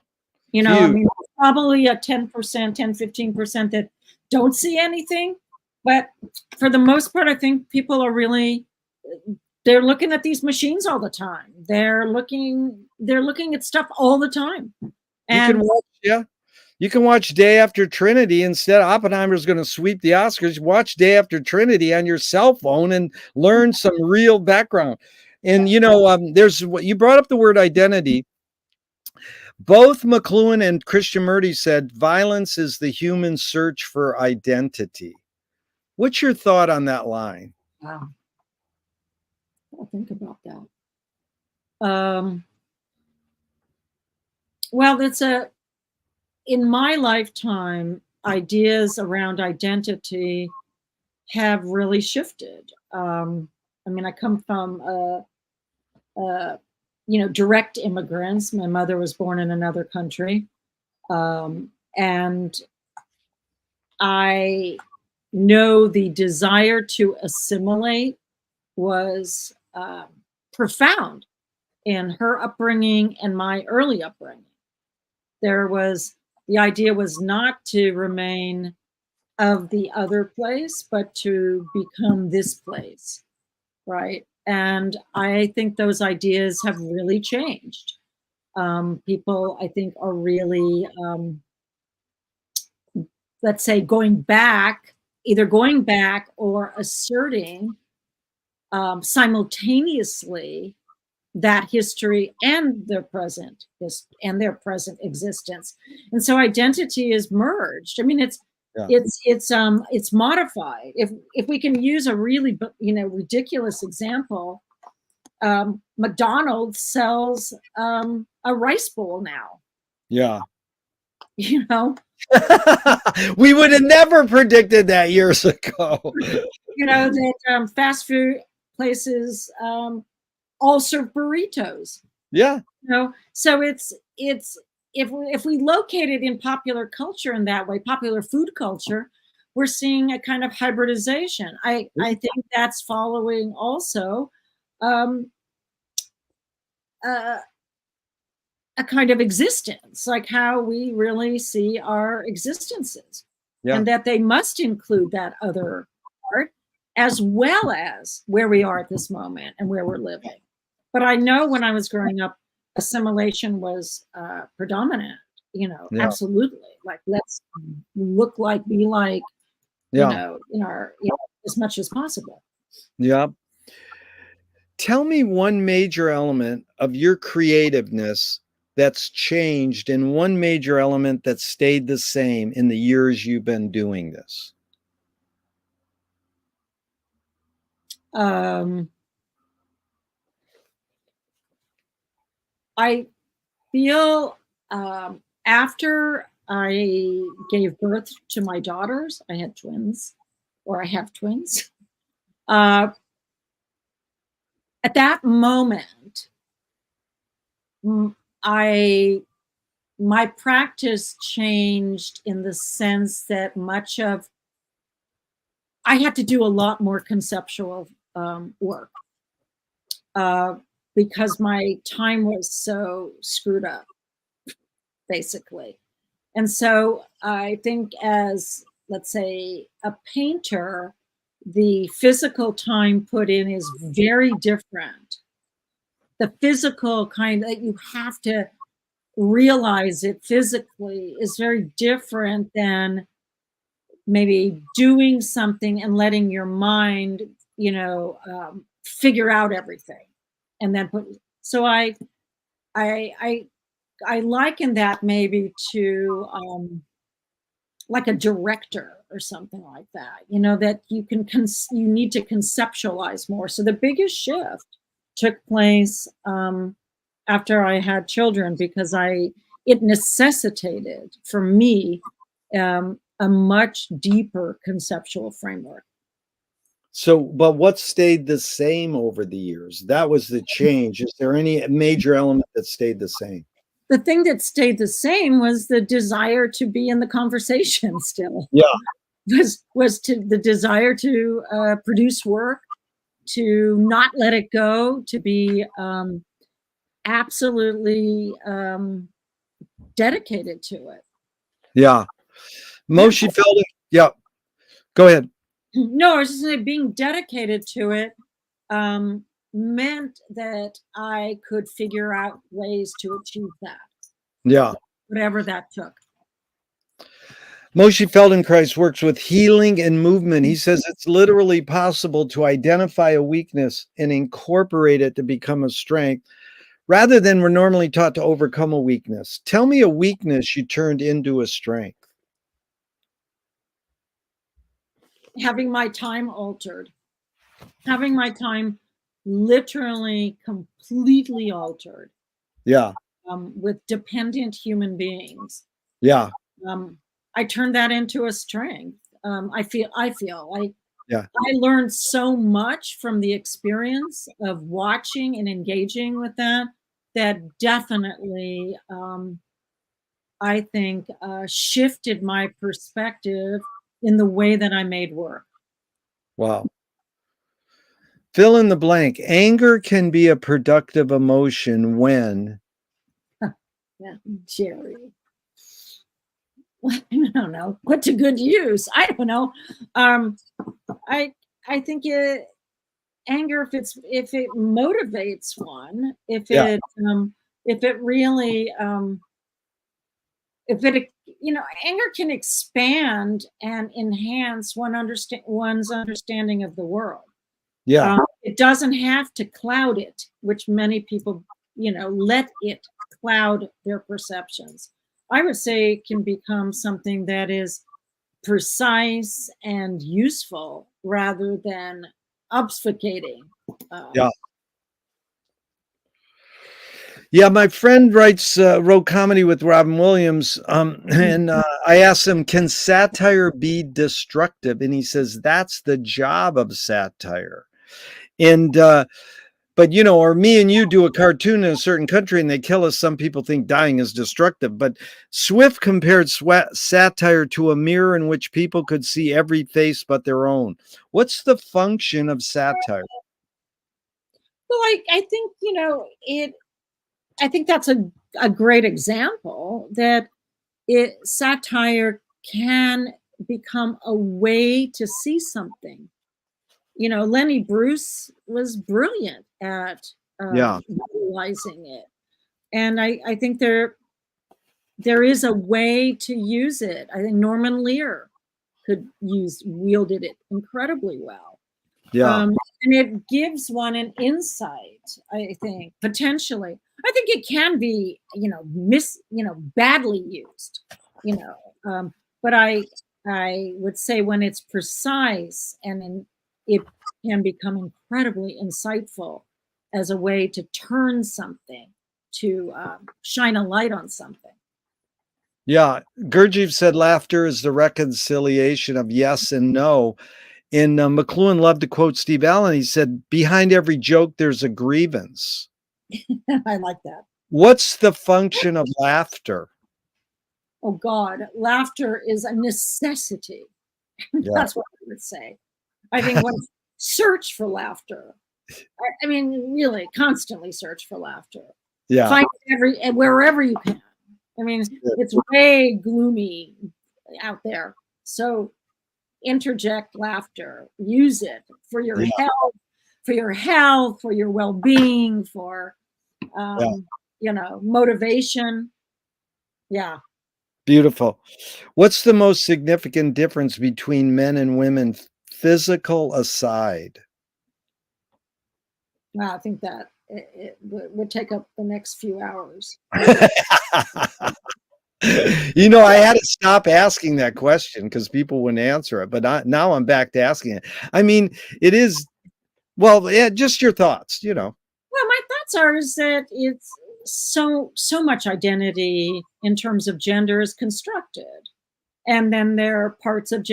I mean, probably a 10%, 15% that don't see anything. But for the most part, I think people are they're looking at these machines all the time. They're looking at stuff all the time. And you can watch Day After Trinity instead. Oppenheimer's going to sweep the Oscars. Watch Day After Trinity on your cell phone and learn some real background. And there's what you brought up, the word identity. Both McLuhan and Krishnamurti said violence is the human search for identity. What's your thought on that line? Wow. I'll think about that. Well, in my lifetime, ideas around identity have really shifted. I mean, I come from direct immigrants. My mother was born in another country, and I know the desire to assimilate was profound in her upbringing and my early upbringing. The idea was not to remain of the other place, but to become this place, right? And I think those ideas have really changed. People, I think, are really, let's say, either going back or asserting simultaneously that history and their present existence. And so identity is merged. I mean, Yeah. it's modified. If we can use a really ridiculous example, McDonald's sells a rice bowl now. Yeah. You know, We would have never predicted that years ago. that fast food places all serve burritos. Yeah. So it's if we locate it in popular culture in that way, popular food culture, we're seeing a kind of hybridization. I think that's following also a kind of existence, like how we really see our existences, and that they must include that other part as well as where we are at this moment and where we're living. But I know when I was growing up, assimilation was predominant, absolutely. Like, let's look like, be like, in our, as much as possible. Yeah. Tell me one major element of your creativeness that's changed and one major element that stayed the same in the years you've been doing this. I feel after I gave birth to my daughters, I had twins, or I have twins. At that moment, my practice changed in the sense that I had to do a lot more conceptual work because my time was so screwed up, basically. And so I think as, let's say, a painter, the physical time put in is very different. The physical kind that you have to realize it physically is very different than maybe doing something and letting your mind, figure out everything, and then So I liken that maybe to like a director or something like that. That you need to conceptualize more. So the biggest shift took place after I had children, because it necessitated for me a much deeper conceptual framework. So, but what stayed the same over the years? That was the change. Is there any major element that stayed the same? The thing that stayed the same was the desire to be in the conversation still. Yeah. Was the desire to produce work, to not let it go, to be absolutely dedicated to it. Yeah. Moshe Felding. Yeah. Go ahead. No, I was just saying, being dedicated to it meant that I could figure out ways to achieve that. Yeah. Whatever that took. Moshe Feldenkrais works with healing and movement. He says it's literally possible to identify a weakness and incorporate it to become a strength, rather than we're normally taught to overcome a weakness. Tell me a weakness you turned into a strength. Having my time altered. Having my time literally completely altered. Yeah. With dependent human beings. Yeah. Um, I turned that into a strength. I feel like Yeah. I learned so much from the experience of watching and engaging with that, that definitely, I think, shifted my perspective in the way that I made work. Wow. Fill in the blank. Anger can be a productive emotion Yeah, Jerry. I don't know. Put to good use. I don't know. Um, I I think anger, if it motivates one, Yeah. if it really if it anger can expand and enhance one's understanding of the world. Yeah. It doesn't have to cloud it, which many people let it cloud their perceptions. I would say it can become something that is precise and useful rather than obfuscating. Yeah. Yeah, my friend wrote comedy with Robin Williams, and I asked him, "Can satire be destructive?" And he says that's the job of satire. And but or me and you do a cartoon in a certain country and they kill us. Some people think dying is destructive, but Swift compared satire to a mirror in which people could see every face but their own. What's the function of satire? Well, I think it. I think that's a great example that satire can become a way to see something. Lenny Bruce was brilliant at Yeah, utilizing it, and I think there is a way to use it. I think Norman Lear wielded it incredibly well. yeah, And it gives one an insight, I think, potentially. I think it can be, badly used, you know. But I would say when it's precise it can become incredibly insightful as a way to turn something, to shine a light on something. yeah. Gurdjieff said laughter is the reconciliation of yes and no. And McLuhan loved to quote Steve Allen. He said, "Behind every joke, there's a grievance." I like that. What's the function of laughter? Oh God, laughter is a necessity. Yeah, That's what I would say. I think when search for laughter. I mean, really, constantly search for laughter. yeah, Find wherever you can. I mean, it's way gloomy out there. So interject laughter. Use it for your yeah, health, for your well-being, for yeah. motivation. Yeah. Beautiful. What's the most significant difference between men and women, physical aside? I think that it would take up the next few hours. I had to stop asking that question because people wouldn't answer it, but now I'm back to asking it. I mean, it is, well, yeah, just your thoughts. Well, my thoughts are is that it's so much identity in terms of gender is constructed, and then there are parts of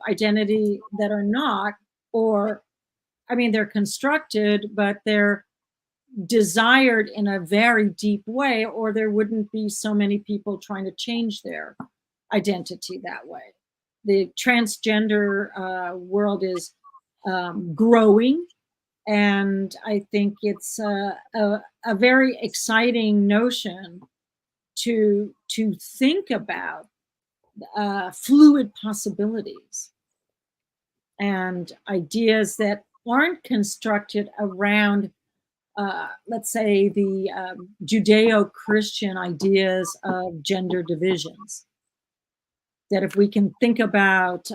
identity that are not, or I mean, they're constructed, but they're desired in a very deep way, or there wouldn't be so many people trying to change their identity that way. The transgender world is growing, and I think it's a very exciting notion to think about fluid possibilities and ideas that aren't constructed around, let's say, the Judeo-Christian ideas of gender divisions. That if we can think about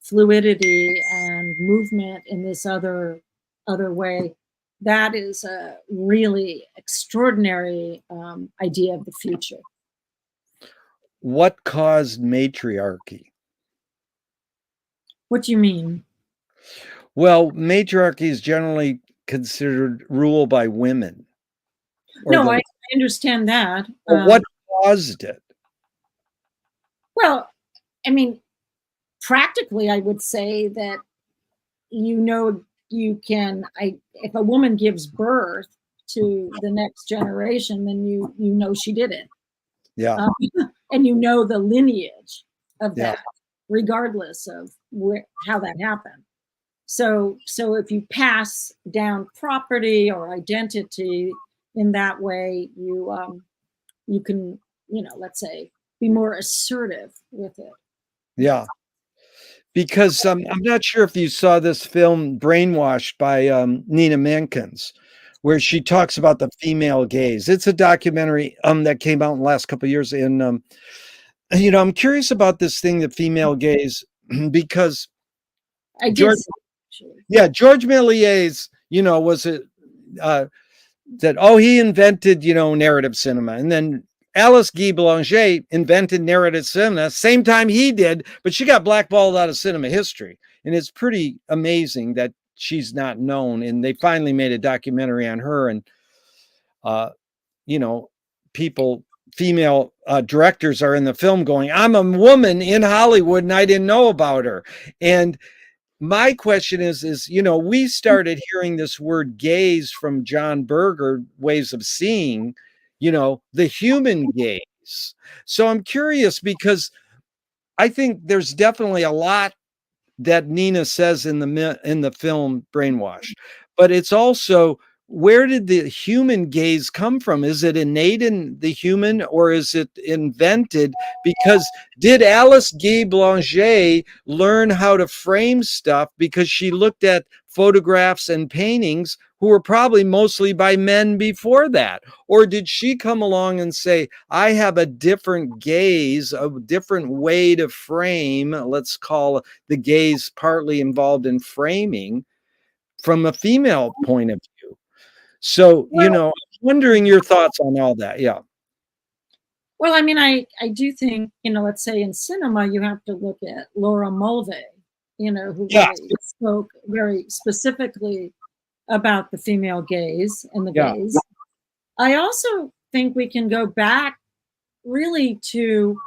fluidity and movement in this other way, that is a really extraordinary idea of the future. What caused matriarchy? What do you mean? Well, matriarchy is generally considered rule by women or No, the I understand that. what caused it? Well, I mean, practically, I would say that, you can, if a woman gives birth to the next generation, then she did it. Yeah. Um, and the lineage of Yeah. that, regardless of how that happened. So if you pass down property or identity in that way, you can, let's say, be more assertive with it. Yeah. Because I'm not sure if you saw this film Brainwashed by Nina Mankins, where she talks about the female gaze. It's a documentary that came out in the last couple of years. And I'm curious about this thing, the female gaze, because I did George, see it, actually. yeah, George Méliès, was it that he invented narrative cinema, and then Alice Guy Boulanger invented narrative cinema same time he did, but she got blackballed out of cinema history, and it's pretty amazing that she's not known. And they finally made a documentary on her, and you know people, female directors are in the film going, I'm a woman in Hollywood and I didn't know about her. And my question is, we started hearing this word gaze from John Berger, Ways of Seeing, the human gaze. So I'm curious because I think there's definitely a lot that Nina says in the film Brainwash, but it's also, where did the human gaze come from? Is it innate in the human, or is it invented? Because did Alice Guy Boulanger learn how to frame stuff because she looked at photographs and paintings who were probably mostly by men before that? Or did she come along and say, I have a different gaze, a different way to frame, let's call the gaze partly involved in framing from a female point of view? So, I'm wondering your thoughts on all that. Yeah. Well, I mean, I do think, let's say in cinema, you have to look at Laura Mulvey, who Yeah. really spoke very specifically about the female gaze and the Yeah. gaze. I also think we can go back really to,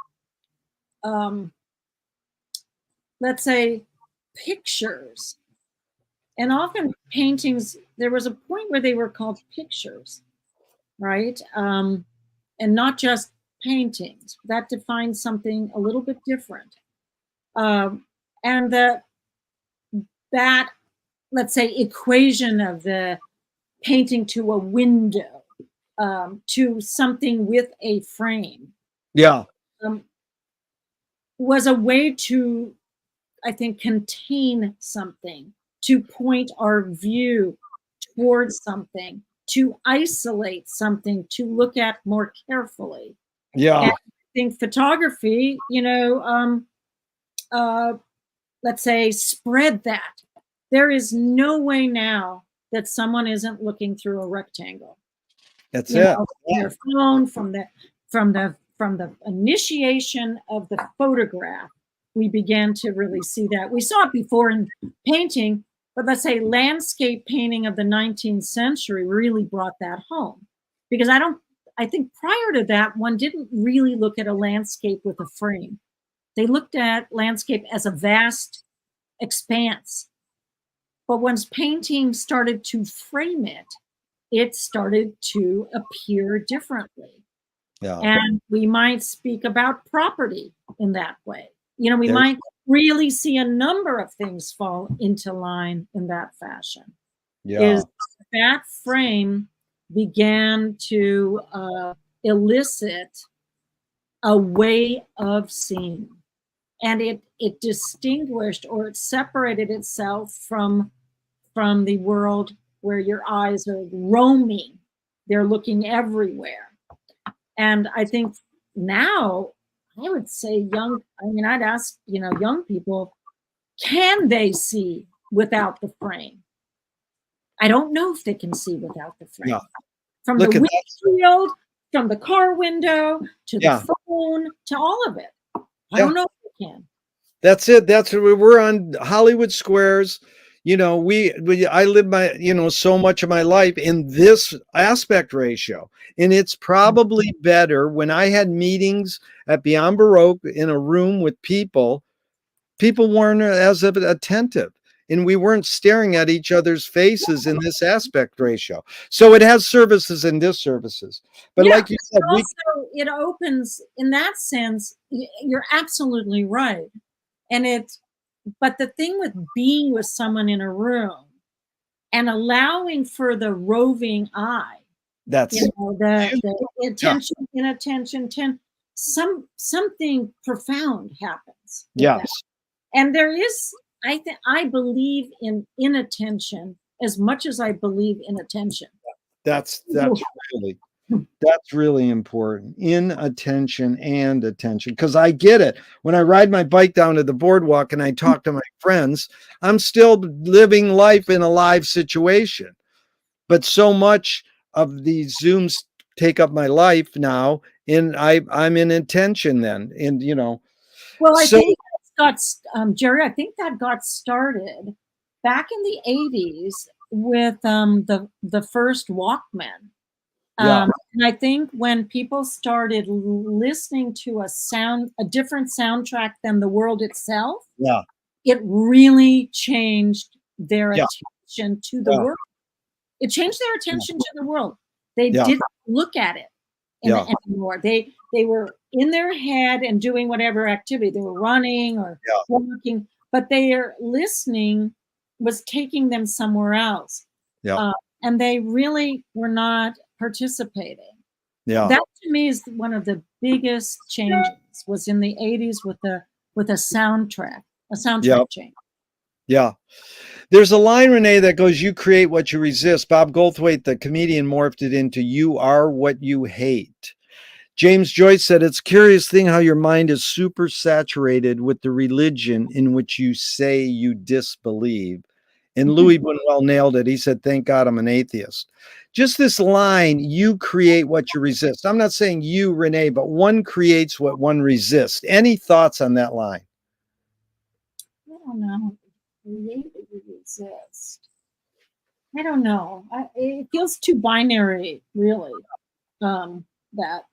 let's say, pictures. And often paintings, there was a point where they were called pictures, right? And not just paintings. That defines something a little bit different. And that, let's say, equation of the painting to a window, to something with a frame, Yeah. was a way to, I think, contain something, to point our view towards something, to isolate something, to look at more carefully. Yeah. And I think photography, let's say, spread that. There is no way now that someone isn't looking through a rectangle. That's it. From their phone, from the initiation of the photograph, we began to really see that. We saw it before in painting, but let's say landscape painting of the 19th century really brought that home. Because I think prior to that, one didn't really look at a landscape with a frame. They looked at landscape as a vast expanse. But once painting started to frame it, it started to appear differently. Yeah. And we might speak about property in that way. We might really see a number of things fall into line in that fashion. Yeah. Is that frame began to elicit a way of seeing. And it distinguished, or it separated itself from the world where your eyes are roaming. They're looking everywhere. And I think now, I would say I'd ask, young people, can they see without the frame? I don't know if they can see without the frame. Yeah. From Look the at that. windshield, from the car window, to the phone, to all of it. I don't know if they can. That's it. That's what we're on Hollywood squares. You know, I live my, so much of my life in this aspect ratio. And it's probably better when I had meetings at Beyond Baroque in a room with people weren't as attentive, and we weren't staring at each other's faces in this aspect ratio. So it has services and disservices. But Yeah, like you said, also it opens in that sense. You're absolutely right. And but the thing with being with someone in a room and allowing for the roving eye, that's the yeah, attention, inattention, something profound happens with that. yes, And there is, I believe in inattention as much as I believe in attention. that's really that's really important, in attention and attention, because I get it. When I ride my bike down to the boardwalk and I talk to my friends, I'm still living life in a live situation. But so much of these Zooms take up my life now, and I'm in attention then, and Well, I so think that's got, Jerry, I think that got started back in the 80s with the first Walkman. yeah, And I think when people started listening to a different soundtrack than the world itself, yeah, it really changed their yeah, attention to the yeah, world. It changed their attention to the world. They yeah, didn't look at it yeah, anymore. They were in their head and doing whatever activity. They were running or yeah, walking, but their listening was taking them somewhere else. yeah, Uh, and they really were not participating. yeah, That to me is one of the biggest changes was in the 80s with a yeah, soundtrack change. yeah. There's a line, Renee, that goes, "You create what you resist." Bob Goldthwait, the comedian, morphed it into "You are what you hate." James Joyce said, "It's a curious thing how your mind is super saturated with the religion in which you say you disbelieve." And Louis Buñuel nailed it. He said, "Thank God I'm an atheist." Just this line, "You create what you resist." I'm not saying you, Renee, but one creates what one resists. Any thoughts on that line? I don't know. Create or resist. I don't know. It feels too binary, really. Um, that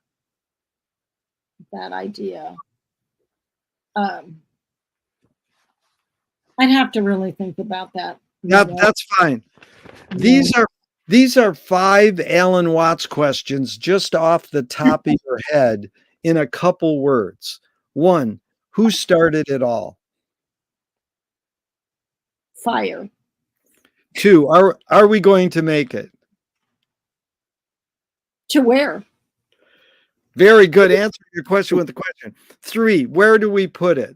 that idea. Um, I'd have to really think about that. That's fine. Yeah. These are 5 Alan Watts questions just off the top of your head in a couple words. 1, who started it all? Fire. 2, are we going to make it? To where? Very good. Answer your question with the question. 3, where do we put it?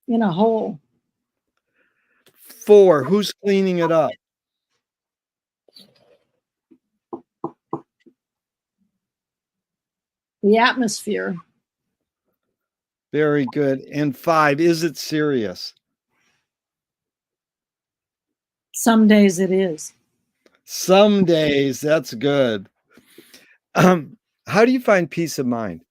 In a hole. 4, who's cleaning it up? The atmosphere. Very good. And 5, is it serious? Some days it is. Some days, that's good. How do you find peace of mind?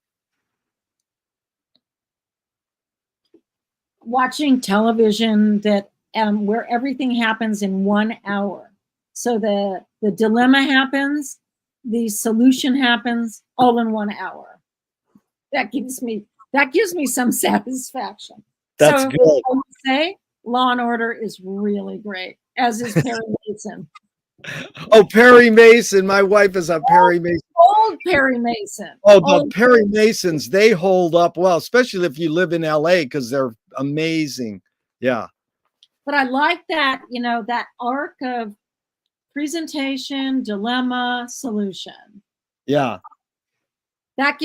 Watching television that where everything happens in 1 hour. So the dilemma happens, the solution happens all in 1 hour. That gives me some satisfaction. That's So I good. would say Law and Order is really great, as is Perry Mason. Oh, Perry Mason. My wife is a Perry Mason. Old Perry Mason. Oh, the Perry Masons, they hold up well, especially if you live in LA, because they're amazing. Yeah. But I like that, that arc of presentation, dilemma, solution. Yeah. That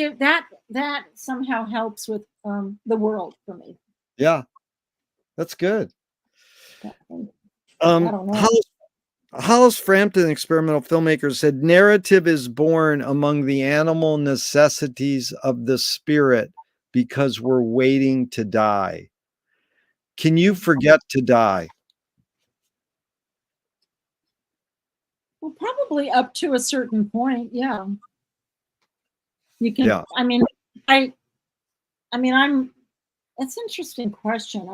somehow helps with the world for me. Yeah. That's good. I don't know. Hollis Frampton, experimental filmmaker, said narrative is born among the animal necessities of the spirit because we're waiting to die. Can you forget to die? Well, probably up to a certain point, yeah. You can. Yeah. I mean, I'm That's an interesting question.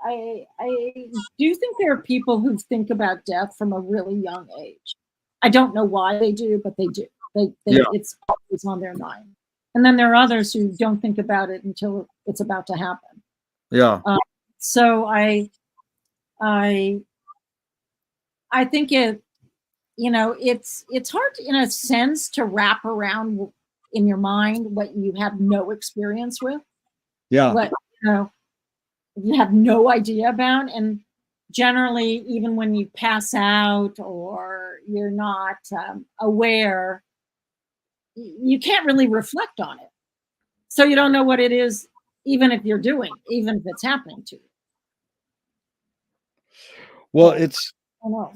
I do think there are people who think about death from a really young age. I don't know why they do, but they do. Yeah. It's always on their mind. And then there are others who don't think about it until it's about to happen. Yeah. So I I think it's hard in a sense to wrap around in your mind what you have no experience with, Yeah. what you have no idea about. And generally, even when you pass out or you're not aware, you can't really reflect on it. So you don't know what it is, even if you're doing, even if it's happening to you. Well, So I don't know.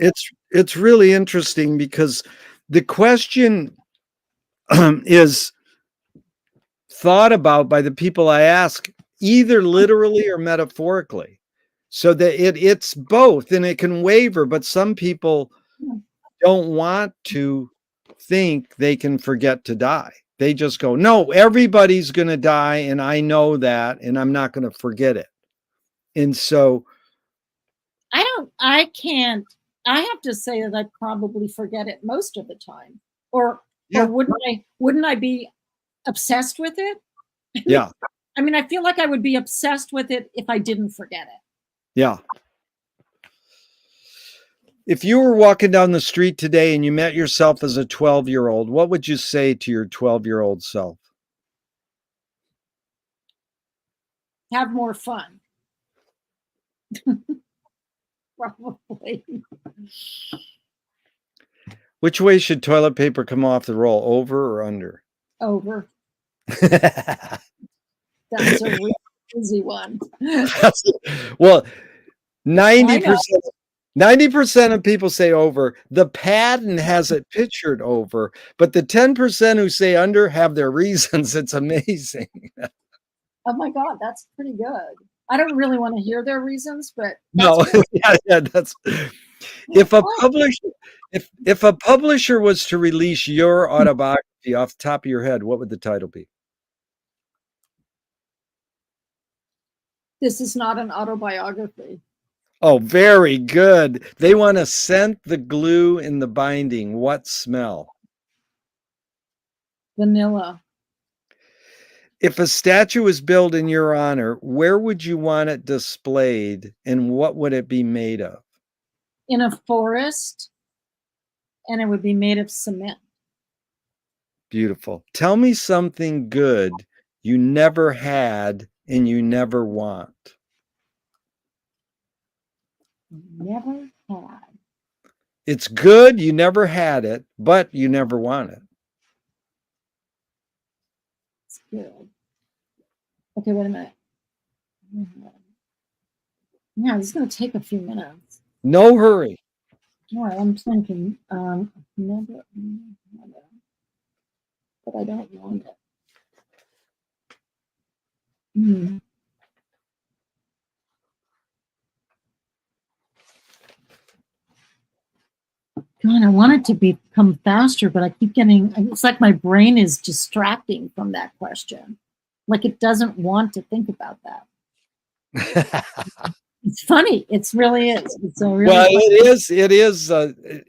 it's really interesting because the question is thought about by the people I ask either literally or metaphorically. So that it's both and it can waver, but some people don't want to think they can forget to die. They just go, no, everybody's going to die. And I know that, and I'm not going to forget it. And so, I can't, I have to say that I probably forget it most of the time. Or yeah, wouldn't I be obsessed with it? yeah, I mean, I feel like I would be obsessed with it if I didn't forget it. yeah. If you were walking down the street today and you met yourself as a 12-year-old, what would you say to your 12-year-old self? Have more fun. Probably. Which way should toilet paper come off the roll, over or under? Over. That's a really easy one. Well, I know. 90% of people say over. The pattern has it pictured over, but the 10% who say under have their reasons. It's amazing. Oh my God, that's pretty good. I don't really want to hear their reasons, but that's No, good. yeah, that's if a publisher if a publisher was to release your autobiography off the top of your head, what would the title be? This is not an autobiography. Oh, very good. They want to scent the glue in the binding. What smell? Vanilla. If a statue was built in your honor, where would you want it displayed and what would it be made of? In a forest, and it would be made of cement. Beautiful. Tell me something good you never had and you never want. Never had. It's good, you never had it, but you never want it. It's good. Okay, wait a minute. Yeah, this is going to take a few minutes. No hurry. All right, I'm thinking, never, but I don't want it. God, I want it to become faster, but I keep getting, it's like my brain is distracting from that question. Like it doesn't want to think about that. It's funny. It's really is. It's a really Well, funny.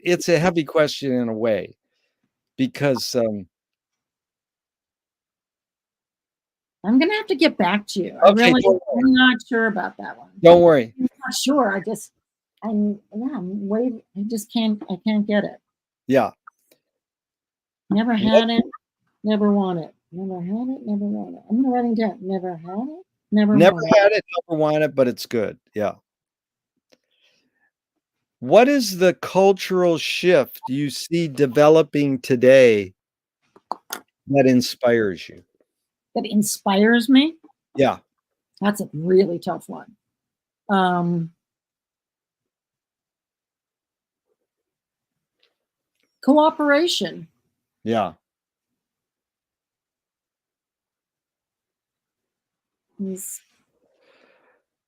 it's a heavy question in a way because I'm going to have to get back to you. okay, I'm not sure about that one. don't worry. I'm not sure. I just can't get it. Yeah. Never had it, never want it. Never had it, never want it. I'm going to write it down. Never had it, never Never want it. had it, never want it, but it's good. Yeah. What is the cultural shift you see developing today that inspires you? That inspires me? Yeah. That's a really tough one. Cooperation. Yeah.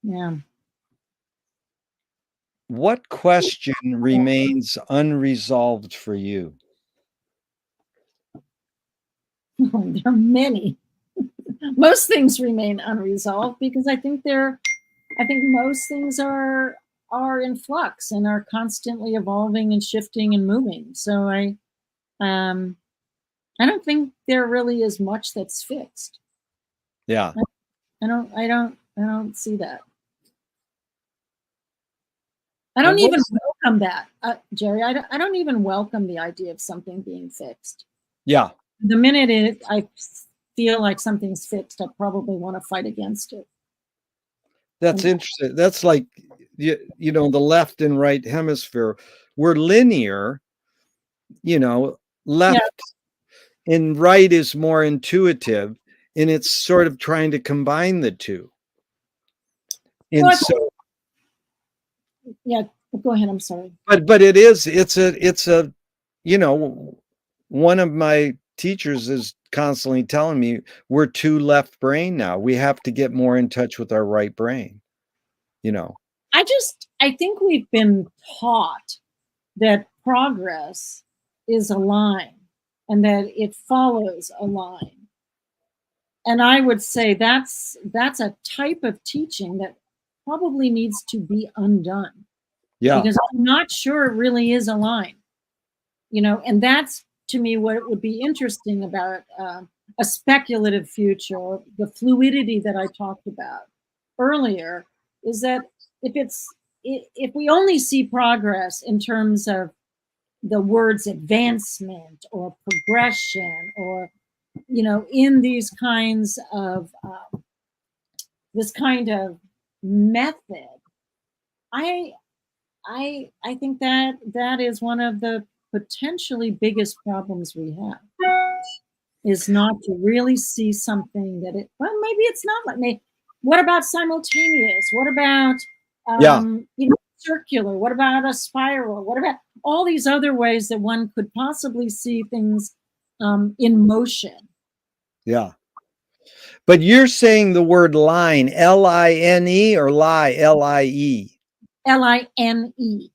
Yeah. What question remains unresolved for you? There are many. most things remain unresolved because I think most things are in flux and are constantly evolving and shifting and moving. So um I don't think there really is much that's fixed. Yeah. I don't see that. I Well, don't even welcome that, Jerry. I don't even welcome the idea of something being fixed. yeah, The minute I feel like something's fixed, I probably want to fight against it. that's And interesting. That's like, you know, the left and right hemisphere. We're linear, you know, yeah, left and right is more intuitive, and it's sort of trying to combine the two. And well, so, yeah. Go ahead. I'm sorry. but it's a, you know, one of my teachers is constantly telling me we're too left brain now. We have to get more in touch with our right brain, you know. I think we've been taught that progress is a line and that it follows a line. And I would say that's a type of teaching that probably needs to be undone Yeah. because I'm not sure it really is a line, you know, and that's to me what would be interesting about a speculative future, the fluidity that I talked about earlier, is that if we only see progress in terms of the words advancement or progression or you know in these kinds of this kind of method, i I think that that is one of the potentially biggest problems we have is not to really see something that it well maybe it's not like me. What about simultaneous? What about Yeah. you know circular? What about a spiral? What about all these other ways that one could possibly see things in motion? Yeah. But you're saying the word line, Line, or lie, Lie? Line. A Line.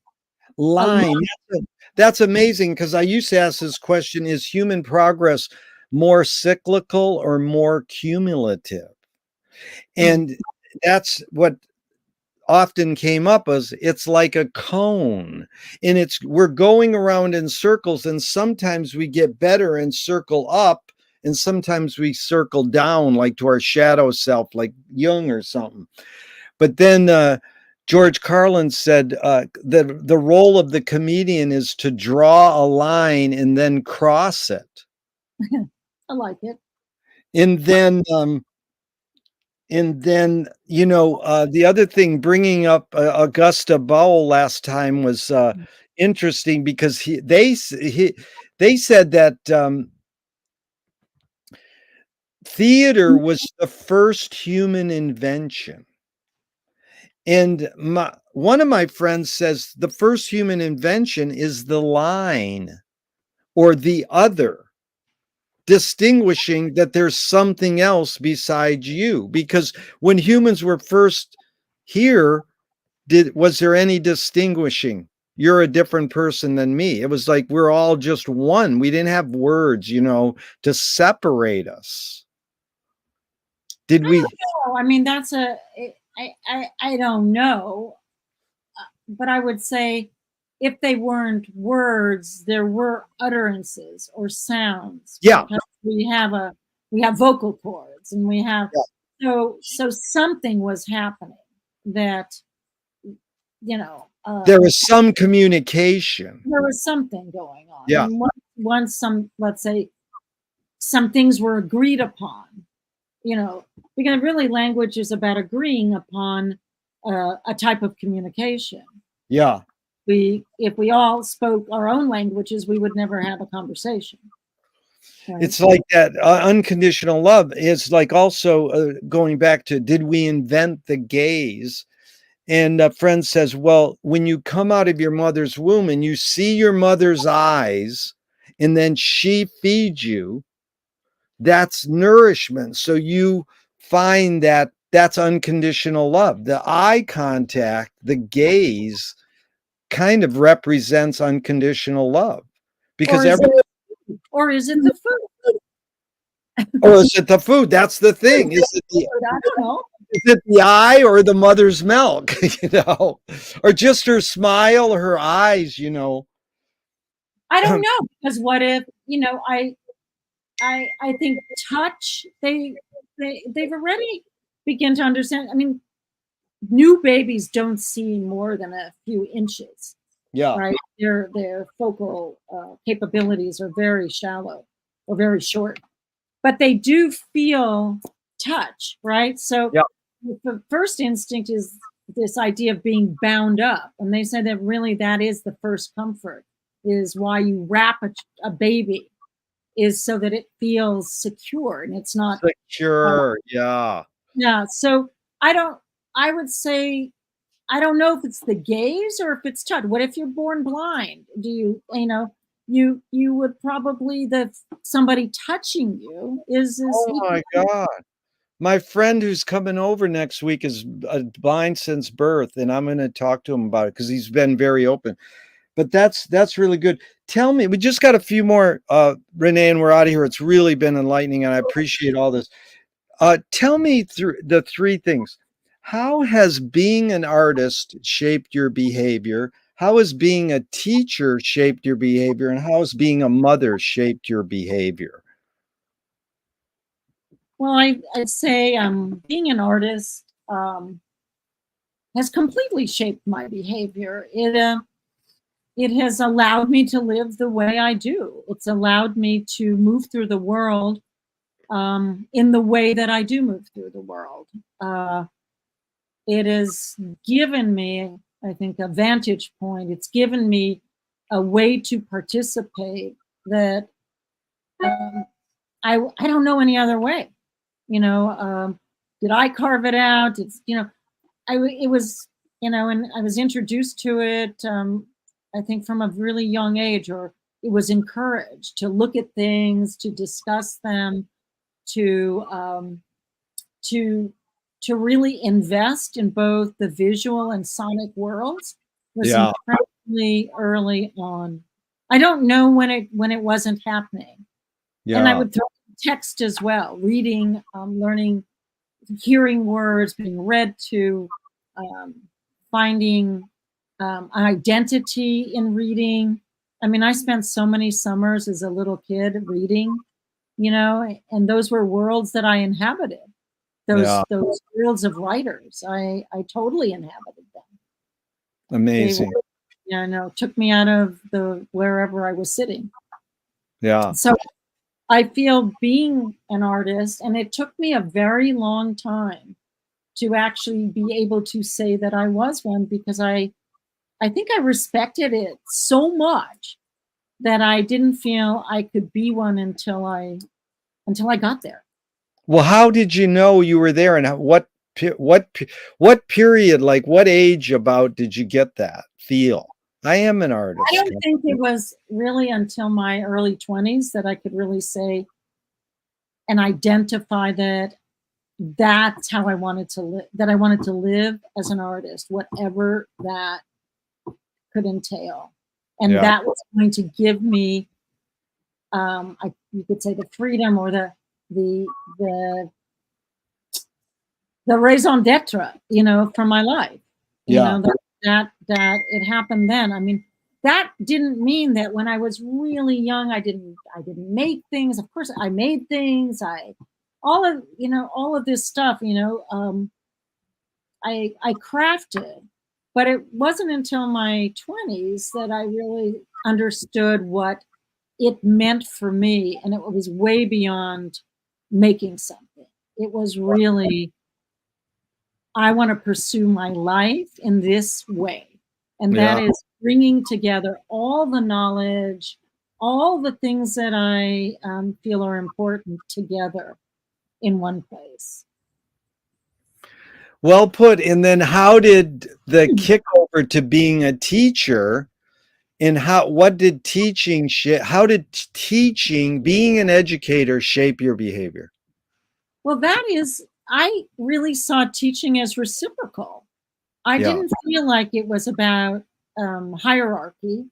line. That's amazing because I used to ask this question, is human progress more cyclical or more cumulative? And that's what often came up as it's like a cone, and we're going around in circles, and sometimes we get better and circle up, and sometimes we circle down like to our shadow self, like Jung or something. But then George Carlin said that the role of the comedian is to draw a line and then cross it. I like it. And then you know, the other thing, bringing up Augusta Bowell last time was interesting because they said that theater was the first human invention. And one of my friends says the first human invention is the line or the other, distinguishing that there's something else besides you. Because when humans were first here, was there any distinguishing? You're a different person than me. It was like we're all just one. We didn't have words, you know, to separate us. Did I we? don't know. I mean, that's a I don't know, but I would say if they weren't words, there were utterances or sounds Yeah, because we have vocal cords and we have yeah. so something was happening that you know There was some communication. there was something going on Yeah, and once some let's say some things were agreed upon, you know, because really language is about agreeing upon a type of communication. yeah. If we all spoke our own languages, we would never have a conversation. Right? It's like that unconditional love is like also going back to, did we invent the gaze? And a friend says, well, when you come out of your mother's womb and you see your mother's eyes and then she feeds you, that's nourishment. So you find that that's unconditional love. The eye contact, the gaze kind of represents unconditional love because Or is every it or is it the food? Or is it the food? That's the thing. I don't know. Is it the eye or the mother's milk? Or just her smile, her eyes, I don't know, because what if, I think touch, they've already begin to understand. I mean, new babies don't see more than a few inches, Yeah. right? Their focal capabilities are very shallow or very short, but they do feel touch, right? So Yeah. the first instinct is this idea of being bound up, and they say that really that is the first comfort, is why you wrap a baby, is so that it feels secure and it's not. Secure. Yeah. Yeah. So I don't. I would say I don't know if it's the gaze or if it's touch. What if you're born blind? Do you would probably somebody touching you is Oh my equal. God. My friend who's coming over next week is blind since birth, and I'm going to talk to him about it because he's been very open. But that's really good. Tell me, we just got a few more, Renee, and we're out of here. It's really been enlightening, and I appreciate all this. Tell me through the three things. How has being an artist shaped your behavior? How has being a teacher shaped your behavior? And how has being a mother shaped your behavior? Well, I'd say being an artist has completely shaped my behavior. It has allowed me to live the way I do. It's allowed me to move through the world in the way that I do move through the world. It has given me, I think, a vantage point. It's given me a way to participate that I don't know any other way. Did I carve it out? It was, and I was introduced to it, I think from a really young age, or it was encouraged to look at things, to discuss them, to to to really invest in both the visual and sonic worlds was Yeah, incredibly early on. I don't know when it wasn't happening, and I yeah, would throw text as well, reading, learning, hearing words being read to, um, finding an identity in reading. I mean, I spent so many summers as a little kid reading, and those were worlds that I inhabited. yeah. Those worlds of writers, I totally inhabited them. They were, Amazing. took me out of the wherever I was sitting. Yeah. So I feel being an artist, and it took me a very long time to actually be able to say that I was one, because I think I respected it so much that I didn't feel I could be one until I got there. Well, how did you know you were there, and what period, like what age about did you get that feel? I am an I artist. don't think it was really until my early 20s that I could really say and identify that that's how I wanted to live, that I wanted to live as an artist, whatever that could entail. And Yeah, that was going to give me, you could say, the freedom, or the the the raison d'etre, from my life. yeah, That it happened then. I mean, that didn't mean that when I was really young, I didn't make things. Of course, I made things. All of this stuff. I crafted, but it wasn't until my 20s that I really understood what it meant for me, and it was way beyond making something. It was really, I want to pursue my life in this way. And that yeah. is bringing together all the knowledge, all the things that I feel are important together in one place. Well put. And then how did the kick over to being a teacher, and what did how did teaching, being an educator, shape your behavior? Well, I really saw teaching as reciprocal. I Yeah, didn't feel like it was about hierarchy.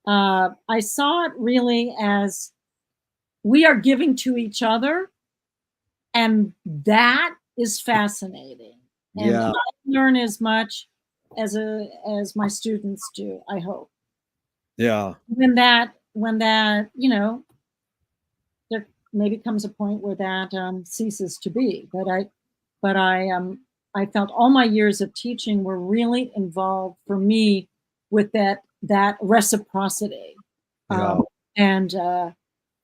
I saw it really as we are giving to each other And that is fascinating. And Yeah. I learn as much as my students do, I hope. Yeah. When that, there maybe comes a point where that ceases to be. But I felt all my years of teaching were really involved for me with that reciprocity, Yeah. and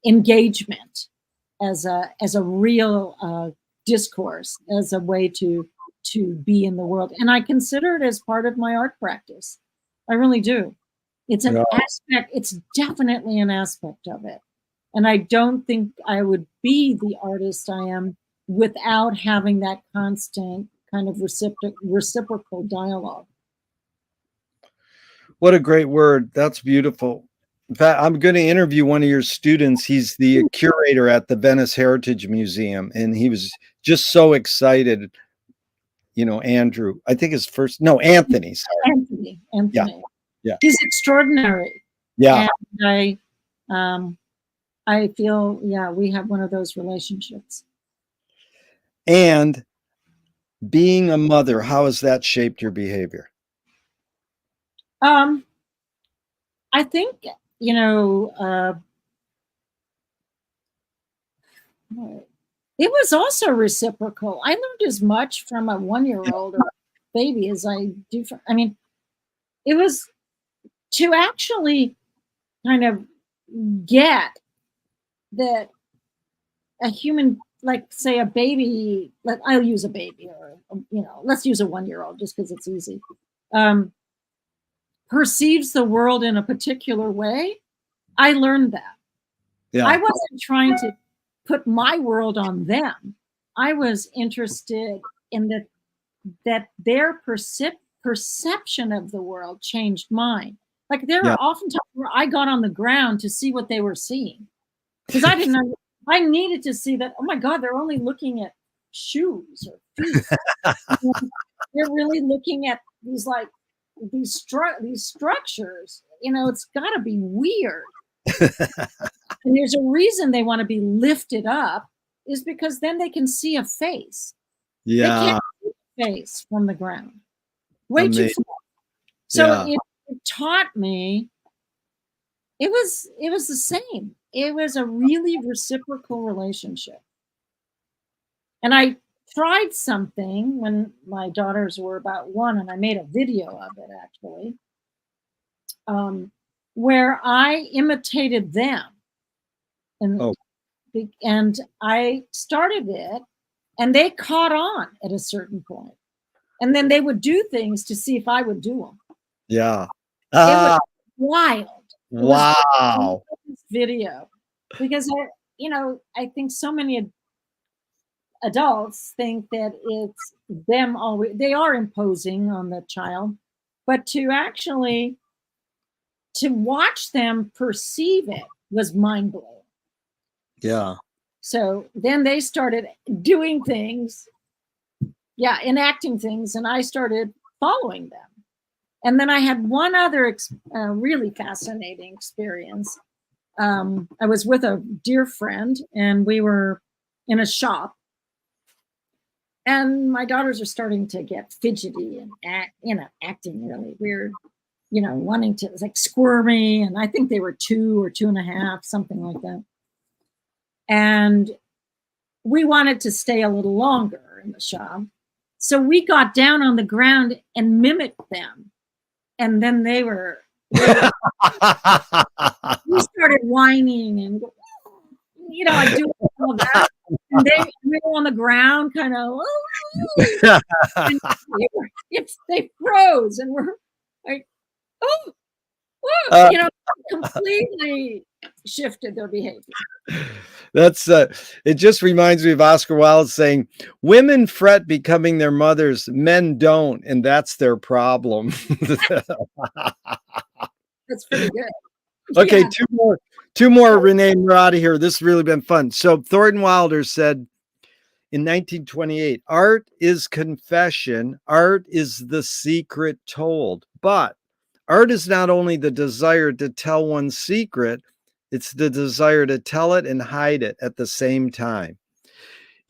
engagement as a real discourse, as a way to be in the world. And I consider it as part of my art practice. I really do. It's an Yeah. aspect, it's definitely an aspect of it. And I don't think I would be the artist I am without having that constant kind of reciprocal dialogue. What a great word. That's beautiful. In fact, I'm going to interview one of your students. He's the curator at the Venice Heritage Museum, and he was just so excited. Andrew, I think his first, no, Anthony. Sorry. Anthony, Yeah. Anthony. Yeah. He's extraordinary. Yeah. And I feel, yeah, we have one of those relationships. And being a mother, how has that shaped your behavior? I think, it was also reciprocal. I learned as much from a 1-year-old or baby as I do from, I mean, it was to actually kind of get that a human, like say a baby, I'll use a baby, or let's use a 1-year-old just because it's easy, perceives the world in a particular way. I learned that. Yeah. I wasn't trying to put my world on them. I was interested in that their perception of the world changed mine. Like there Yeah. are often times where I got on the ground to see what they were seeing, because I didn't know. I needed to see that. Oh my God, they're only looking at shoes or feet. They're really looking at these structures. It's got to be weird. And there's a reason they want to be lifted up, is because then they can see a face. Yeah. They can't see a face from the ground. Way too Amazing. far. So Yeah. it taught me. It was the same. It was a really reciprocal relationship. And I tried something when my daughters were about 1, and I made a video of it actually, where I imitated them. And Oh. and I started it, and they caught on at a certain point. And then they would do things to see if I would do them. Yeah. It was wild. Wow. This video, because I think so many adults think that it's them always. They are imposing on the child, but to actually to watch them perceive it was mind blowing. Yeah. So then they started doing things, enacting things, and I started following them. And then I had one other really fascinating experience. I was with a dear friend, and we were in a shop, and my daughters are starting to get fidgety and acting really weird, wanting to, like, squirmy. And I think they were 2 or 2.5, something like that. And we wanted to stay a little longer in the shop. So we got down on the ground and mimicked them. And then we started whining and, I do all that. And we were on the ground kind of, and they froze, and we're like, oh, whoa, completely shifted their behavior. That's it just reminds me of Oscar Wilde saying, women fret becoming their mothers, men don't, and that's their problem. That's pretty good. Okay, Yeah. two more, Renee, and we're out of here. This has really been fun. So Thornton Wilder said in 1928, art is confession, art is the secret told. But art is not only the desire to tell one's secret, it's the desire to tell it and hide it at the same time.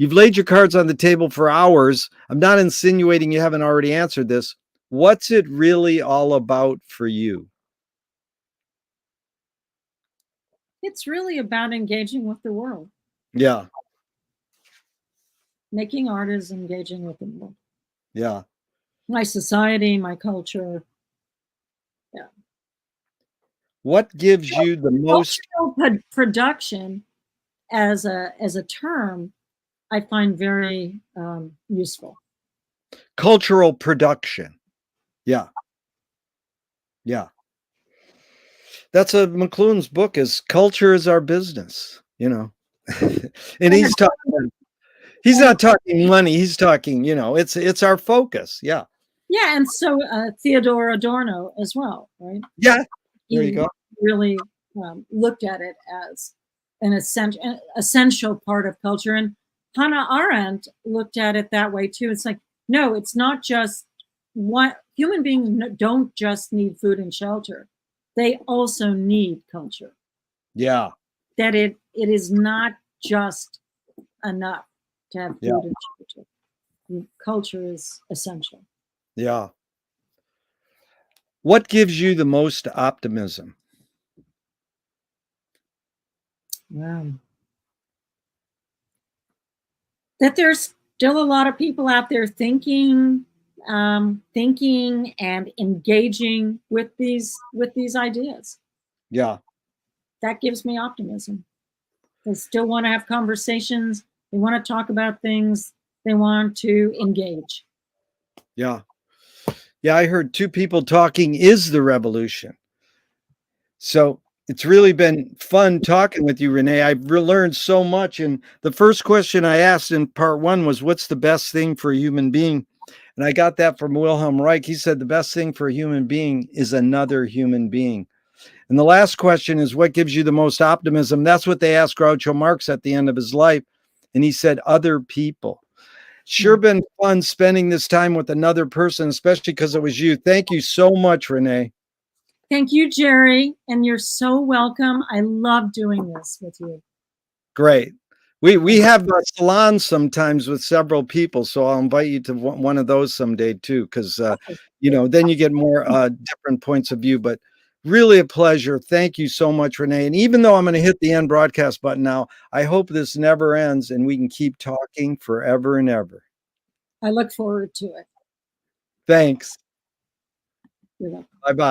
You've laid your cards on the table for hours. I'm not insinuating you haven't already answered this. What's it really all about for you? It's really about engaging with the world. Yeah. Making art is engaging with the world. Yeah. My society, my culture. Yeah. What gives you the most Cultural production as a term, I find very useful. cultural production? Yeah. Yeah. That's a McLuhan's book is Culture is Our Business, you know. And And, he's not talking money, he's talking, it's our focus. Yeah. yeah, and so Theodore Adorno as well, right? Yeah. There you He go. really looked at it as an essential part of culture. And Hannah Arendt looked at it that way too. It's like, no, it's not just what human beings don't just need food and shelter. They also need culture. Yeah. That it is not just enough to have Yeah. food and shelter. Culture is essential. Yeah. What gives you the most optimism? Wow. That there's still a lot of people out there thinking and engaging with these ideas. Yeah. That gives me optimism. They still want to have conversations. They want to talk about things. They want to engage. Yeah. Yeah, I heard two people talking is the revolution. So it's really been fun talking with you, Renee. I've learned so much. And the first question I asked in part one was, what's the best thing for a human being? And I got that from Wilhelm Reich. He said the best thing for a human being is another human being. And the last question is, what gives you the most optimism? That's what they asked Groucho Marx at the end of his life. And he said, other people. Sure been fun spending this time with another person, especially because it was you. Thank you so much, Renee. Thank you, Jerry. And you're so welcome. I love doing this with you. Great. We have salons sometimes with several people, so I'll invite you to one of those someday too, because then you get more different points of view. But really a pleasure. Thank you so much, Renee. And even though I'm going to hit the end broadcast button now, I hope this never ends and we can keep talking forever and ever. I look forward to it. Thanks. You're welcome. Bye-bye.